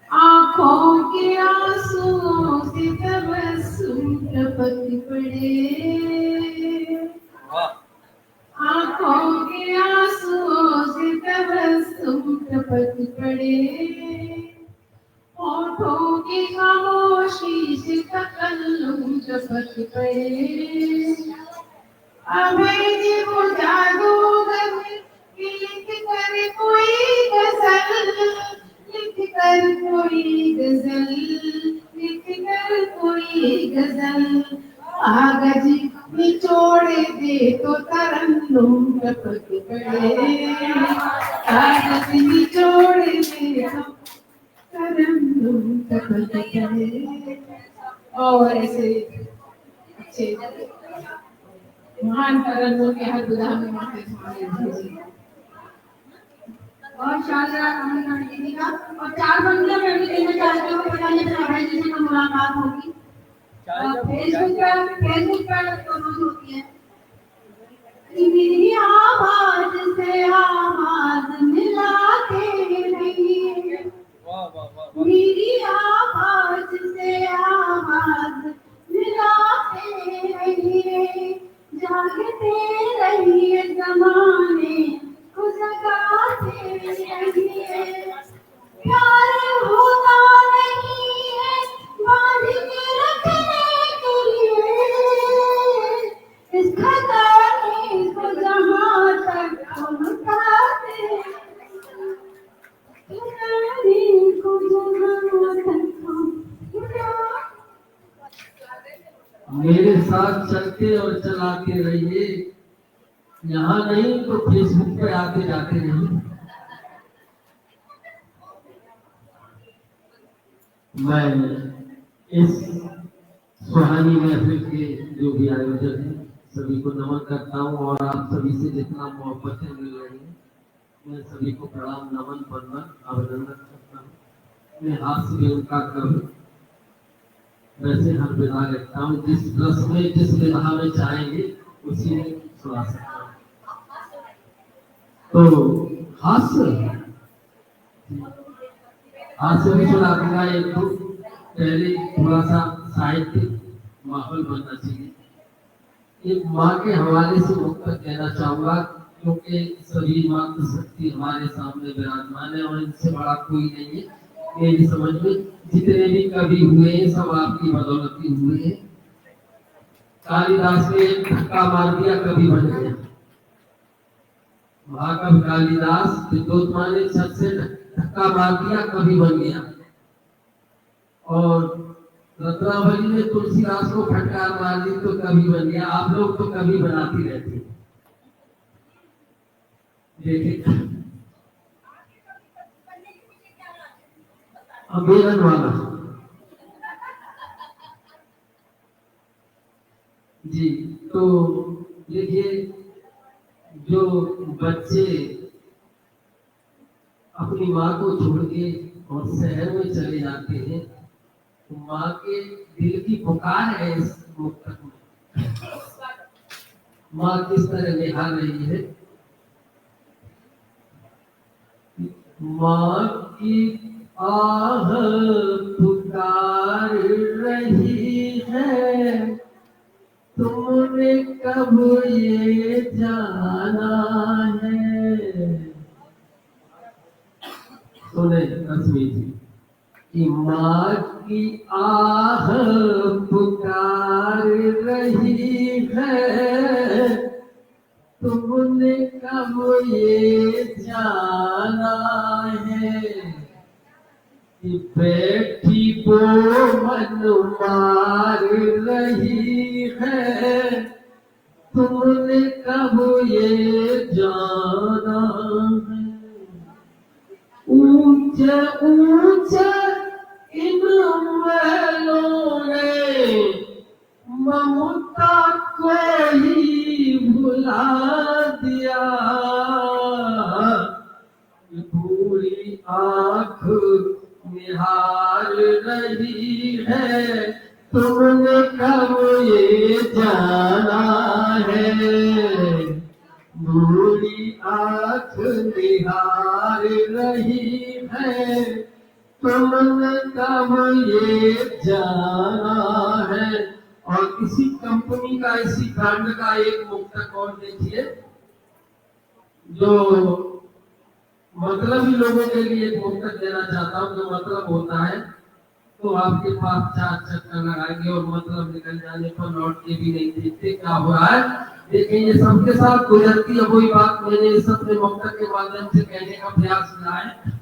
आँखों के आंसुओं से तबस्सुम टपक पड़े। आँखों के आंसुओं से तबस्सुम टपक पड़े। होठों की खामोशी से तकल्लुम टपक पड़े। अभय जी को जादूगर लिख कर कोई गजल, लिख कर कोई गजल, लिख कर कोई गजल। कागज निचोड़ दे तो तरन्नुम टपक पड़े। कागज निचोड़ दे तो तरन्नुम टपक पड़े। और ऐसे अच्छे महान तरन्नुम के हर गुदाह में माथे झुकाए। और शानदार आमंत्रण दीदी का। और 4 बंदियां मैं भी देना चाहती हूँ। पता नहीं अभय जी से मुलाकात होगी। फेसबुक पर रोज होती है। मेरी आवाज से आवाज मिलाते रहिए। मेरी आवाज से आवाज मिलाते रहिए। जागते रहिए, ज़माने को जगाते रहिए। प्यार होता नहीं है बांध के रखने के लिए। इस खजाने को जहाँ तक पहुँचाते, खजाने को जहाँ तक पहुँचाते। मेरे साथ चलते और चलाते रहिए। यहाँ नहीं तो फेसबुक पे आते जाते रहिए। मैं इस सुहानी महफिल के जो भी आयोजक हैं सभी को नमन करता हूँ। और आप सभी से जितना मोहब्बतें मिल रही हैं, मैं सभी को प्रणाम, नमन, वंदन, अभिनंदन करता हूँ। मैं हाथ से भी उनका करूँ वैसे हर विधा लेता हूँ। जिस रस में, जिस विधा में चाहेंगे उसी में सुना सकता हूँ। तो हास्य भी सुना दूंगा। एक तो पहले थोड़ा सा साहित्यिक माहौल बनना चाहिए। एक माँ के हवाले से मुख्तर कहना चाहूंगा, क्योंकि सभी मातृ शक्ति हमारे सामने विराजमान है और इनसे बड़ा कोई नहीं है मेरी समझ में। जितने भी कवि हुए हैं सब आपकी बदौलती हुए हैं। कालिदास ने एक धक्का मार दिया, कवि बन गया। महाकवि कालिदास विद्वत ने छत से धक्का मार दिया, कवि बन गया। और रत्नावली ने तुलसीदास को फटकार मार दी तो कवि बन गया। आप लोग तो कवि बनाती रहती। देखिए अबेरन वाला जी। तो देखिए जो बच्चे अपनी माँ को छोड़ के और शहर में चले जाते हैं तो माँ के दिल की पुकार है इस मुक्तक में। माँ किस तरह निहार रही है। माँ की आह पुकार रही है, तुमने कब ये जाना है। सुने रश्मि जी कि माँ की आह पुकार रही है, तुमने कब ये जाना है कि बैठी वो मन मार रही है, तुमने कब ये जाना है। ऊंचे ऊंचे इन महलों ने ममता को ही भुला दिया, पूरी आँख निहार रही है, तुमने कब ये जाना है। पूरी आँख निहार रही है, तुमने कब ये जाना है। और इसी कंपनी का, इसी ब्रांड का एक मुक्तक और देखिए जो मतलब ही लोगों के लिए एक मुक्तक देना चाहता हूँ। जो मतलब होता है तो आपके पास 4 चक्कर लगाएंगे और मतलब निकल जाने पर लौट के भी नहीं देखते क्या हो रहा है। देखिए ये सबके साथ गुजरती है वही बात मैंने इस अपने मुक्तक के माध्यम से कहने का प्रयास किया है।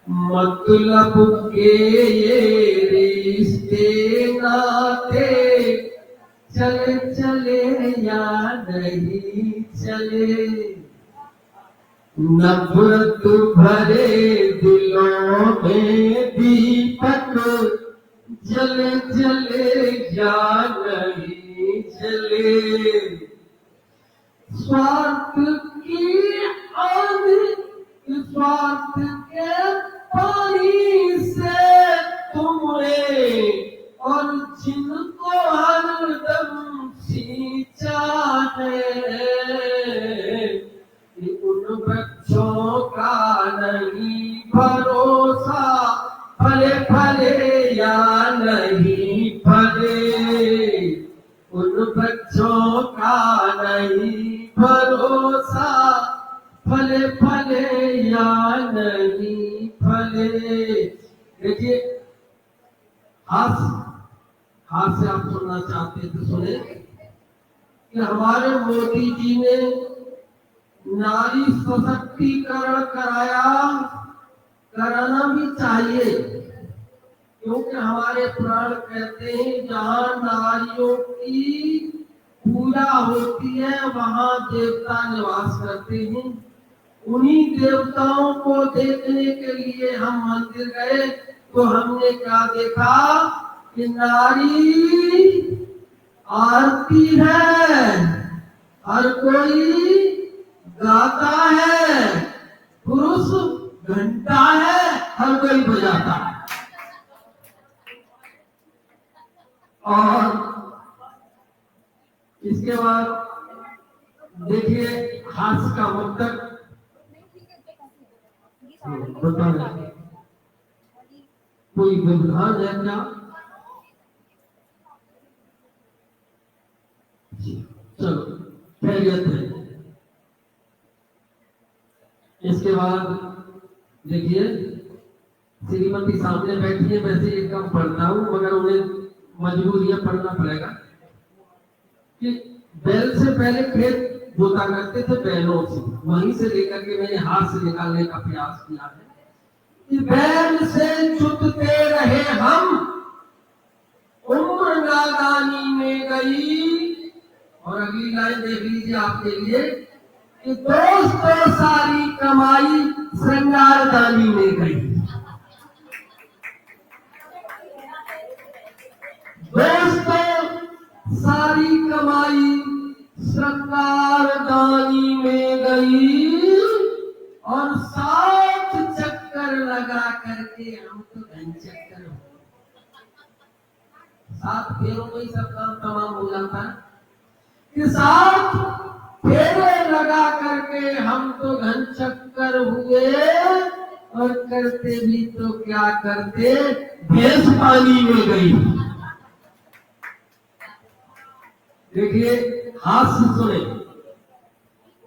मतलब के ये रिश्ते नाते चले चले या नहीं चले, नफरत भरे दिलों में दीपक जले जले या नहीं जले। स्वार्थ की आग स्वार्थ के पानी से तुम्हें और जिनको हरदम सींचा है, उन बच्चों का नहीं भरोसा, फले फले या नहीं फले। उन बच्चों का नहीं भरोसा, फले फले या नहीं फले। देखिए हास्य आप सुनना चाहते तो सुने कि हमारे मोदी जी ने नारी सशक्तिकरण कराना भी चाहिए, क्योंकि हमारे पुराण कहते हैं जहाँ नारियों की पूजा होती है वहाँ देवता निवास करते हैं। उन्हीं देवताओं को देखने के लिए हम मंदिर गए तो हमने क्या देखा कि नारी आरती है, हर कोई गाता है, पुरुष घंटा है, हर कोई बजाता है। और इसके बाद देखिए हास्य का मुक्तक कोई व्यवधान है क्या? चलो खैरियत है। इसके बाद देखिए श्रीमती सामने बैठी है, वैसे एक कम पढ़ता हूँ मगर उन्हें मजबूरियां पढ़ना पड़ेगा कि बैल से पहले खेत जोता करते थे बैलों से, वहीं से लेकर के मैंने हाथ से निकालने का प्रयास किया है कि बैल से जुतते रहे लाइन देख लीजिए आपके लिए कि दोस्तों सारी कमाई श्रृंगारदानी में गई। दोस्तों सारी कमाई श्रृंगारदानी में गई और 7 चक्कर लगा करके हम तो धन चक्कर हो। 7 फेरों में ही सब काम तमाम हो जाता है कि 7 फेरे लगा करके हम तो घन चक्कर हुए और करते भी तो क्या करते, भैंस पानी में गई। देखिए हास्य सुने,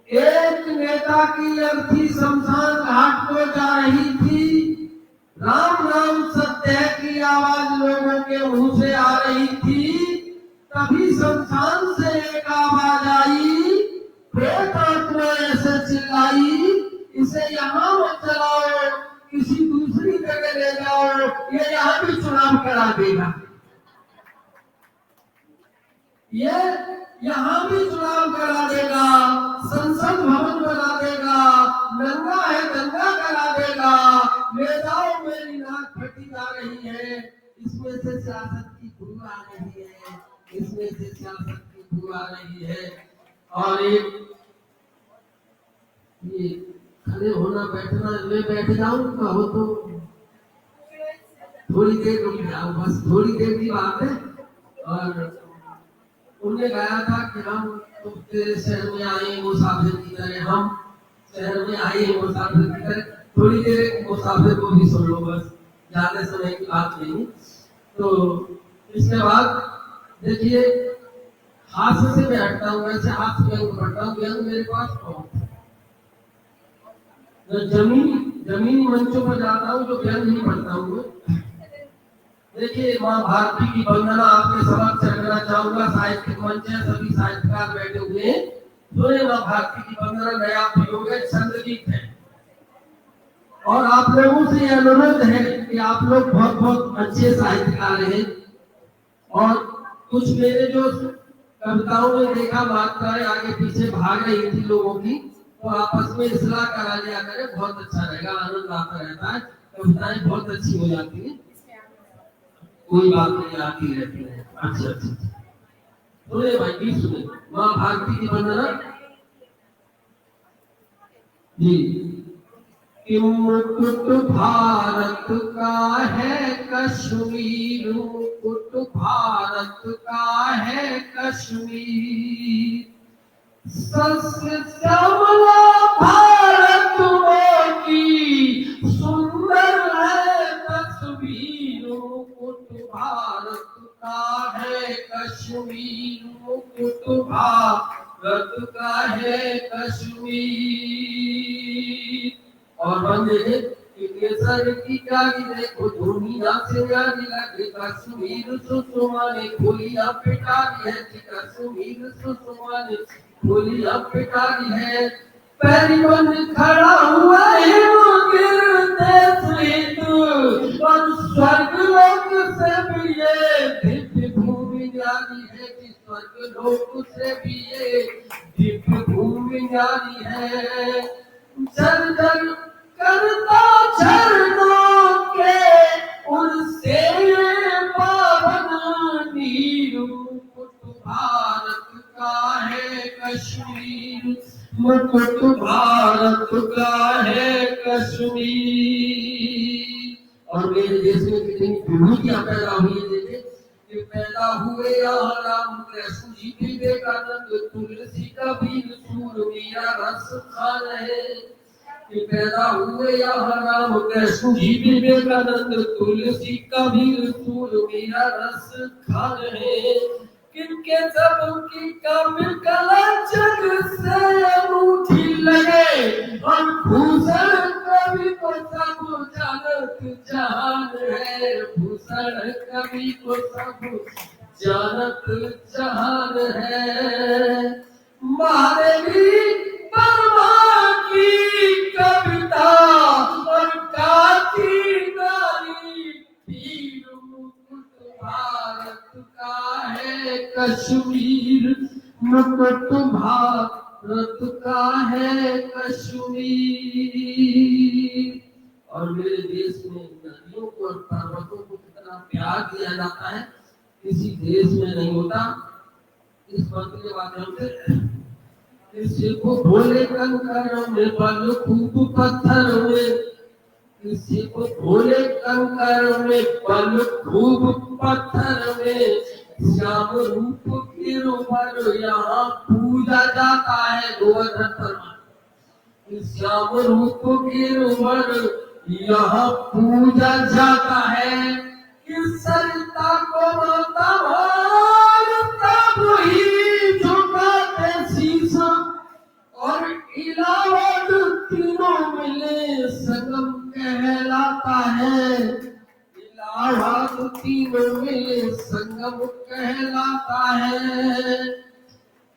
एक नेता की अर्थी शमशान घाट को जा रही थी, राम राम सत्य की आवाज लोगों के मुंह से आ रही थी। तभी शमशान से एक आवाज आई, प्रेत आत्मा ऐसे चिल्लाई, इसे यहाँ मत चलाओ, किसी दूसरी जगह ले जाओ, ये यहाँ भी चुनाव करा देगा, ये यहाँ भी चुनाव करा देगा, संसद भवन बना देगा, नंगा है दंगा करा देगा, ले जाओ मेरी नाक फटी जा रही है। इसमें से सियासत की बू आ रही है, इसमें से सियासत की बू आ रही है। और एक ये खड़े होना बैठना, मैं बैठ जाऊं कहो तो थोड़ी देर रुक जाओ, बस थोड़ी देर की बात है। और उन्होंने गाया था कि हम तो तेरे शहर में आए मुसाफिर की तरह, हम शहर में आए मुसाफिर की तरह। थोड़ी देर मुसाफिर को भी सुन लो, बस ज्यादा समय की बात नहीं। तो इसके बाद देखिए हास्य से मैं हटता हूँ, वैसे हाथ व्यंग पढ़ता हूँ, व्यंग मेरे पास बहुत है। जमीनी मंचों पर जाता हूँ जो व्यंग नहीं पढ़ता हूँ। देखिए माँ भारती की वंदना आपके समक्ष रखना चाहूंगा, साहित्यिक मंच है, सभी साहित्यकार बैठे हुए हैं। तो ये माँ भारती की वंदना नया प्रयोग है, छंद गीत है। और आप लोगों से यह अनुरोध है कि आप लोग बहुत बहुत अच्छे साहित्यकार हैं और कुछ मेरे जो कविताओं में देखा मात्राएं आगे पीछे भाग रही थी लोगों की, तो आपस में इस्लाह करा लिया करें, बहुत अच्छा रहेगा, आनंद आता रहता है, कविताएं बहुत अच्छी हो जाती है। कोई बात नहीं, आती रहती है। अच्छा सुने भाई, गीत सुने, माँ भारती की वंदना जी। कि मुकुट भारत का है कश्मीर, मुकुट भारत का है कश्मीर, सस्य श्यामला भारत की सुंदर है तस्वीर, मुकुट भारत का है कश्मीर, मुकुट भारत का है कश्मीर। और बंदे केसर की गाड़ी देखो दुनिया से गाड़ी लगे, कश्मीर सुषमा ने खोलिया पिटारी है, कश्मीर सुषमा ने खोलिया पिटारी है। पैरीबंद खड़ा हुआ है वो गिरते स्मित, और स्वर्ग लोक से भी ये दिव्य भूमि जारी है, कि स्वर्ग लोक से भी ये दिव्य भूमि जारी है। जल जल करता झरनों के उनसे पावन नीर, मुकुट भारत का है कश्मीर, मुकुट भारत का है कश्मीर। और मेरे देश में कितनी विभूतियां पैदा हुई, देखिए कि पैदा हुए यहाँ राम कृष्ण जी विवेकानंद, तुलसी कबीर सूर मीरा रस खान है। कि पैदा हुए यहाँ राम कृष्ण जी विवेकानंद, तुलसी कबीर सूर मीरा रस खान है। किनके सबकी कामिल कला जग से अनूठी लगे, और भूषण कवि को सब जानत जहान है, भूषण कवि को सब जानत जहान है। महादेवी वर्मा की कविता और काती नारी पीर, मुकुट भारत का है कश्मीर, मुकुट भारत का है कश्मीर। और मेरे देश में नदियों को और पर्वतों को कितना प्यार दिया जाता है, किसी देश में नहीं होता। इस मंत्र के माध्यम से किसी को भोले कंकर में बल खूब पत्थर में, किसी को भोले कंकर में बल खूब पत्थर में, श्याम रूप गिरवर यहाँ पूजा जाता है गोवर्धन पर्वत। श्याम रूप गिरवर यहाँ पूजा जाता है। इस सरिता को माता मानता वही झुकाते शीशा, और इलाहाबाद तीनों मिले संगम कहलाता है। इलाहाबाद तीनों मिले संगम कहलाता है।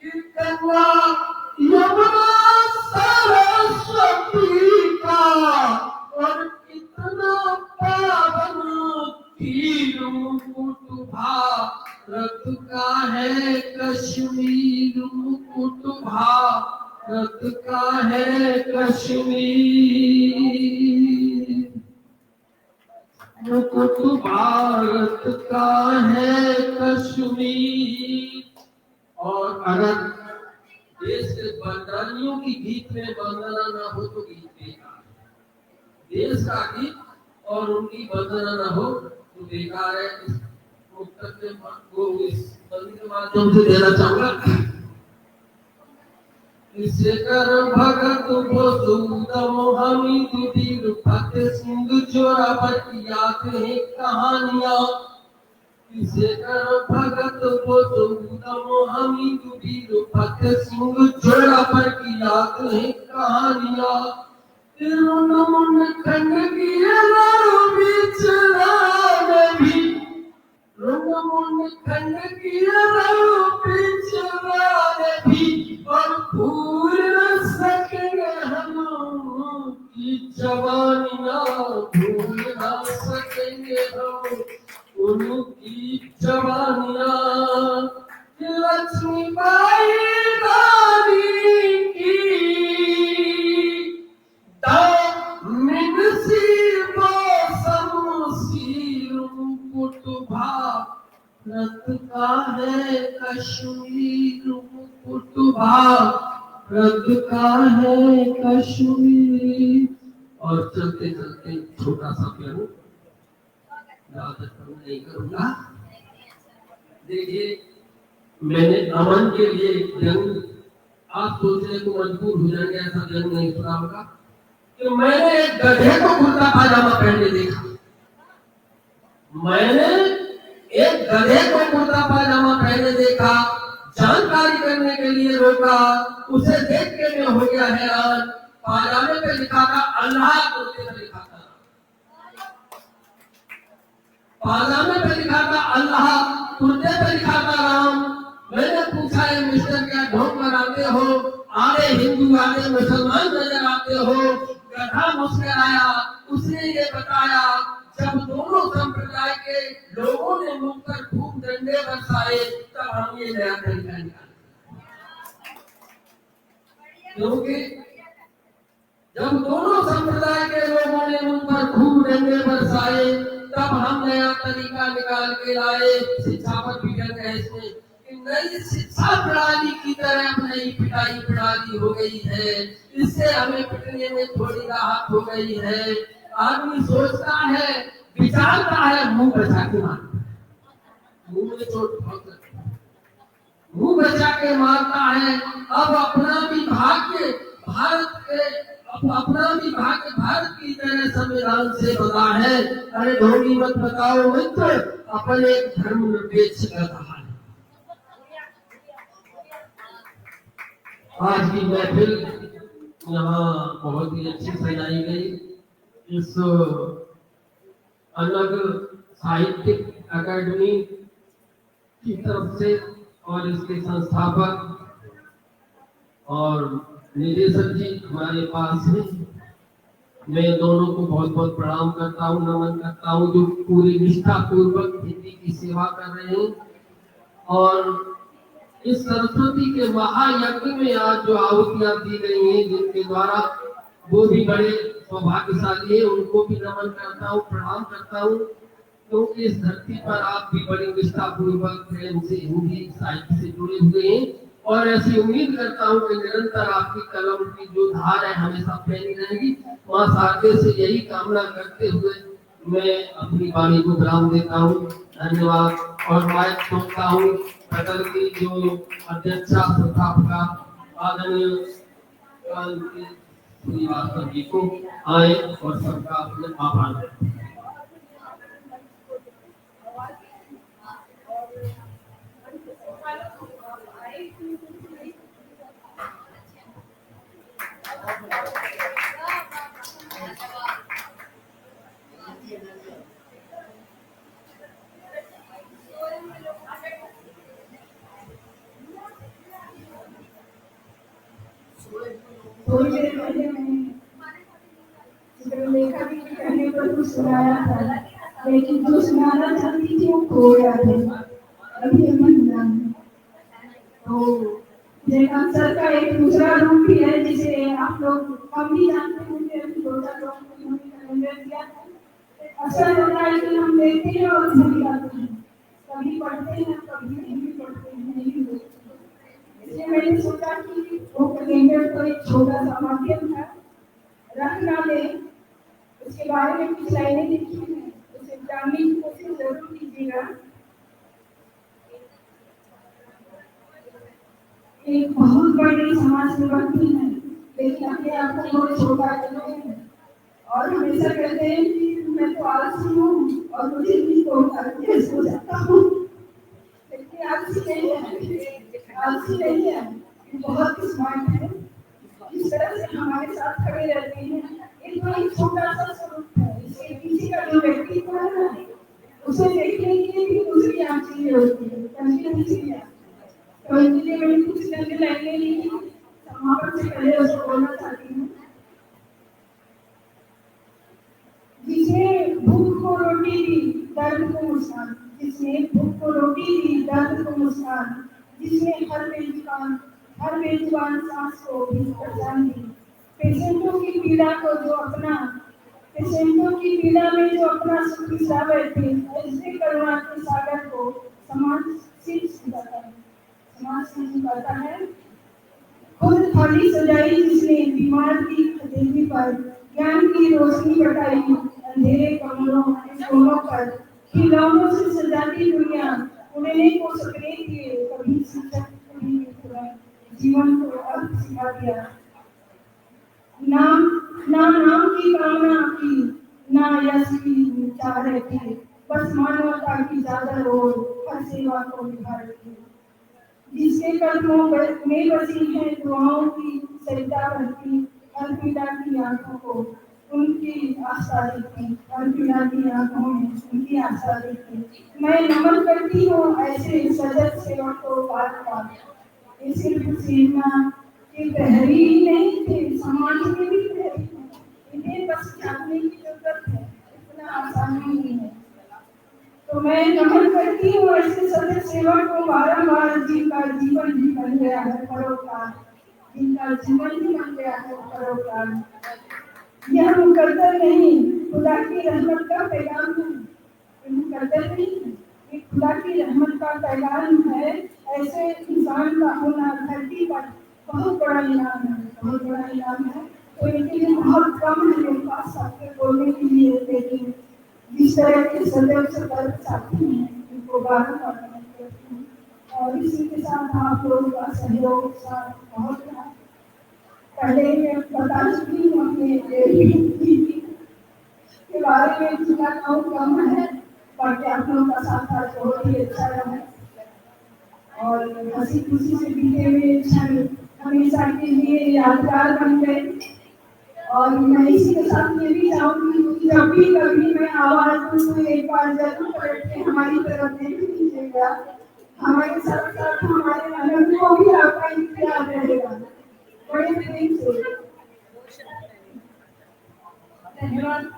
कि गंगा यमुना सरस्वती का और कितना पावन तीर मुकुट भारत का है कश्मीर। मुकुट भारत का है कश्मीर। मुकुट भारत का है कश्मीर। और अगर देश के बंदरानियों की गीत में वंदना ना हो तो गीत बेकार। देश का गीत और उनकी वंदना ना हो तो बेकार है। इस उत्तर को इस बंदी के माध्यम से देना चाहूंगा। इसे कर भगत वो सूदम हमीद वीर फतेह सिंह जोरावर की याद है कहानियां। इसे कर भगत वो सूदम हमीद वीर फतेह सिंह जोरावर की याद है कहानियां। मुन खंड की बीच भी, मुन खंड की बीच भी, और भूल न सकेंगे हम की जवानियां। भूल न सकेंगे हम उनकी जवानियां। लक्ष्मीबाई रानी की दामिन सी मौसम सी मुकुट भारत का है कश्मीर। मुकुट भारत का है कश्मीर। और चलते चलते छोटा सा प्यारो ज्यादा नहीं करूंगा। देखिए, मैंने अमन के लिए जंग, आप सोचने को मजबूर हो जाएंगे ऐसा जंग नहीं सुना होगा कि मैंने एक गधे को कुर्ता पाजामा पहने देखा। मैंने एक गधे को कुर्ता पाजामा पहने देखा, जानकारी करने के लिए रोका, उसे देख के मैं हो गया हैरान। पाजामे पे लिखा था अल्लाह, कुर्ते पे लिखा था पाजामे पे लिखा था अल्लाह, कुर्ते पे लिखा था राम। मैंने पूछा ये मिस्टर क्या ढोंग बनाते हो? आधे हिंदू आधे मुसलमान नजर आते हो। गधा मुस्कुराया, उसने ये बताया जब दोनों संप्रदाय के लोगों ने मुखकर खूब डंडे बरसाए तब हम ये नया तरीका निकाले। क्योंकि जब दोनों संप्रदाय के लोगों ने मुझ पर खूब डंडे बरसाए तब हम नया तरीका निकाल के लाए। शिक्षा पर भी डर गए इसमें कि नई शिक्षा प्रणाली की तरह अब नई पिटाई प्रणाली हो गई है। इससे हमें पिटने में थोड़ी राहत हो गई है। आदमी सोचता है, विचारता है, मुंह बचा के मारता है। मुंह में चोट बहुत लगती है, मुंह बचा के मारता है। अब अपना भी भाग्य भारत की तरह संविधान से बना है। अरे ढोंगी मत बताओ मित्र, अपने धर्म निरपेक्ष कर रहा है। आज की महफिल यहाँ बहुत ही अच्छी सजाई गई। इस अलग साहित्यिक अकादमी की तरफ से और इसके संस्थापक और निदेशक जी हमारे पास हैं। मैं दोनों को बहुत बहुत प्रणाम करता हूँ, नमन करता हूँ, जो पूरी निष्ठा पूर्वक हिंदी की सेवा कर रहे हैं। और इस सरस्वती के महायज्ञ में आज जो आहुतियां दी गई हैं, जिनके द्वारा वो भी बड़े सौभाग्यशाली है, उनको भी नमन करता हूँ, प्रणाम करता हूँ, क्योंकि इस धरती पर आप भी बड़ी निष्ठा पूर्वक प्रेम से हिंदी साहित्य से जुड़े हुए हैं और ऐसी उम्मीद करता हूँ कि निरंतर आपकी कलम की जो धार है हमेशा फैली रहेगी। मां शारदे से यही कामना करते हुए मैं अपनी वाणी को विराम देता हूँ। धन्यवाद। और माइक छोड़ता हूँ प्रकल की जो अध्यक्षा संस्थापका आदरणीय क्रांति श्रीवास्तव जी को आए और सबका अपने आभार। थोड़ी देर पहले मैंने चित्रलेखा जी के कहने पर कुछ सुनाया था, लेकिन जो सुनाना चाहती थी वो खो गया था, अभी हमें मिला नहीं। तो जयकांत सर का एक दूसरा रूप भी है जिसे आप लोग कम ही जानते होंगे, अभी 2-4 लोगों को उन्होंने कैलेंडर दिया है। असल होता है कि हम देखते हैं और भूल जाते हैं, कभी पढ़ते हैं कभी नहीं पढ़ते हैं, नहीं होते। इसलिए मैंने सोचा कि वो कैलेंडर तो एक छोटा सा माध्यम था, रख ना दे, उसके बारे में कुछ लाइनें लिखी हैं, उसे जानने की कोशिश जरूर कीजिएगा। एक बहुत बड़ी समाज सेवक भी है, लेकिन अपने आप को बहुत छोटा करते हैं और हमेशा कहते हैं कि मैं तो आलसी हूँ और मुझे नहीं होता, कैसे हो जाता हूँ। लेकिन आलसी नहीं है, आलसी नहीं है, बहुत स्मार्ट है। जिस तरह से हमारे साथ खड़े रहते हैं, ये तो एक छोटा सा स्वरूप है। इसके पीछे का जो व्यक्तित्व है ना, उसे देखने के लिए भी दूसरी आँख चाहिए होती है, कंटिन्यू चाहिए। तो इसीलिए मैंने कुछ करके लाइनें ली, समापन से पहले उसको बोलना चाहती हूँ। जिसने भूख को रोटी दी, दर्द को मुस्कान, जिसने भूख को रोटी दी, दर्द को मुस्कान, जिसने हर बेजुबान सांस को भी पहचान दी। पेशेंटों की पीड़ा को जो अपना, पेशेंटों की पीड़ा में जो अपना सुख बिता बैठे, ऐसे करुणा के सागर को समाज सिर झुकाता है, समाज सिर झुकाता है। खुद थाली सजाई जिसने बीमार की हथेली पर, ज्ञान की रोशनी बटाई अंधेरे कमरों कोनों पर, खिलौनों से सजाती दुनिया उन्हें को सपने किए, कभी शिक्षक कभी मित्र, जीवन को अर्थ सिखा दिया। नाम की कामना की, ना यश की चाह रहती, बस मानवता की चादर ओढ़ हर सेवा को निभा रही। जिसके कदमों में बसी है दुआओं की सरिता बहती, हर पीड़ा की आंखों को उनकी आशा देखती, हर पीड़ा की आंखों में उनकी आशा देखती। मैं नमन करती हूँ ऐसे सजग सेवक को बार बार। ये सिर्फ सेना के प्रहरी नहीं थे, समाज के भी प्रहरी हैं। इन्हें बस जानने की जरूरत है, इतना आसान नहीं है। तो मैं नमन करती हूँ ऐसे सजग सेवक को बारंबार, जिनका जीवन ही बन गया है परोपकार, जिनका जीवन ही बन गया है परोपकार। यह मुकद्दर नहीं, खुदा की रहमत का पैगाम है। ये मुकद्दर नहीं, ये खुदा की रहमत का पैगाम है। ऐसे इंसान का होना धरती पर बहुत बड़ा इनाम है, बहुत बड़ा इनाम है। तो इनके लिए बहुत कम है मेरे पास आपके बोलने के लिए, लेकिन जिस तरह के सदैव सतर्क साथी हैं उनको बारंबार नमन करती हूँ। और इसी के साथ आप लोगों का सहयोग साथ बहुत रहा। पहले मैं बता चुकी हूँ अपने के बारे में, जितना कम है, बाकी आप लोगों का साथ आज बहुत ही अच्छा रहा और हंसी खुशी से बीते हुए क्षण हमेशा के लिए यादगार बन गए। और मैं इसी के साथ ये भी चाहूंगी कि जब भी कभी मैं आवाज दूँ तो एक बार जरूर पलट के हमारी तरफ देख लीजिएगा। हमारे साथ साथ हमारे आनंद को भी आपका इंतजार रहेगा। बड़े प्रेम से धन्यवाद।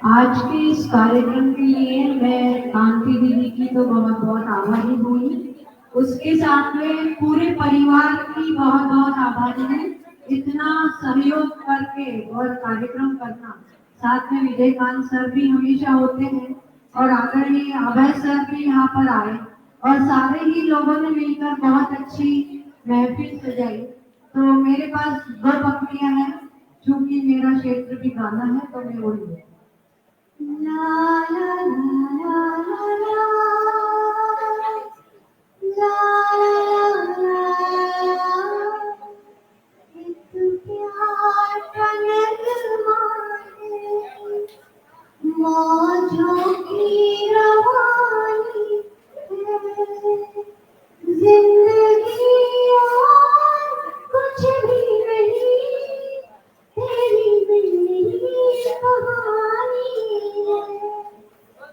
आज के इस कार्यक्रम के लिए मैं कांति दीदी की तो बहुत बहुत आभारी हुई, उसके साथ में पूरे परिवार की बहुत बहुत आभारी हूँ। इतना सहयोग करके और कार्यक्रम करना, साथ में विजयकांत सर भी हमेशा होते हैं और आदरणीय अभय सर भी यहाँ पर आए और सारे ही लोगों ने मिलकर बहुत अच्छी महफिल सजाई। तो मेरे पास 2 पकड़ियाँ हैं, क्योंकि मेरा क्षेत्र भी गाना है तो मैं वही हूँ। ला ला ला ला ला ला ला, एक प्यार का नगमा है, मौजों की रवानी है, जिंदगी और कुछ भी नहीं, तेरी मेरी कहानी है,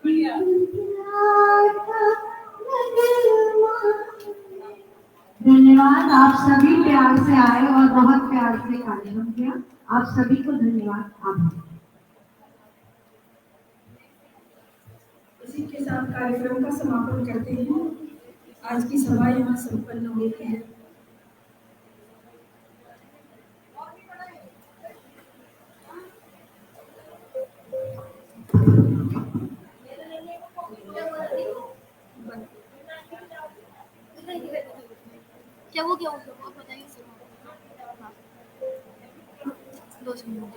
प्यार का नगमा है। धन्यवाद, आप सभी प्यार से आए और बहुत प्यार से कार्यक्रम किया। आप सभी को धन्यवाद, आभार। इसी के साथ कार्यक्रम का समापन करते हैं। आज की सभा यहाँ संपन्न होती है। क्या वो आप बताइए। 2 मिनट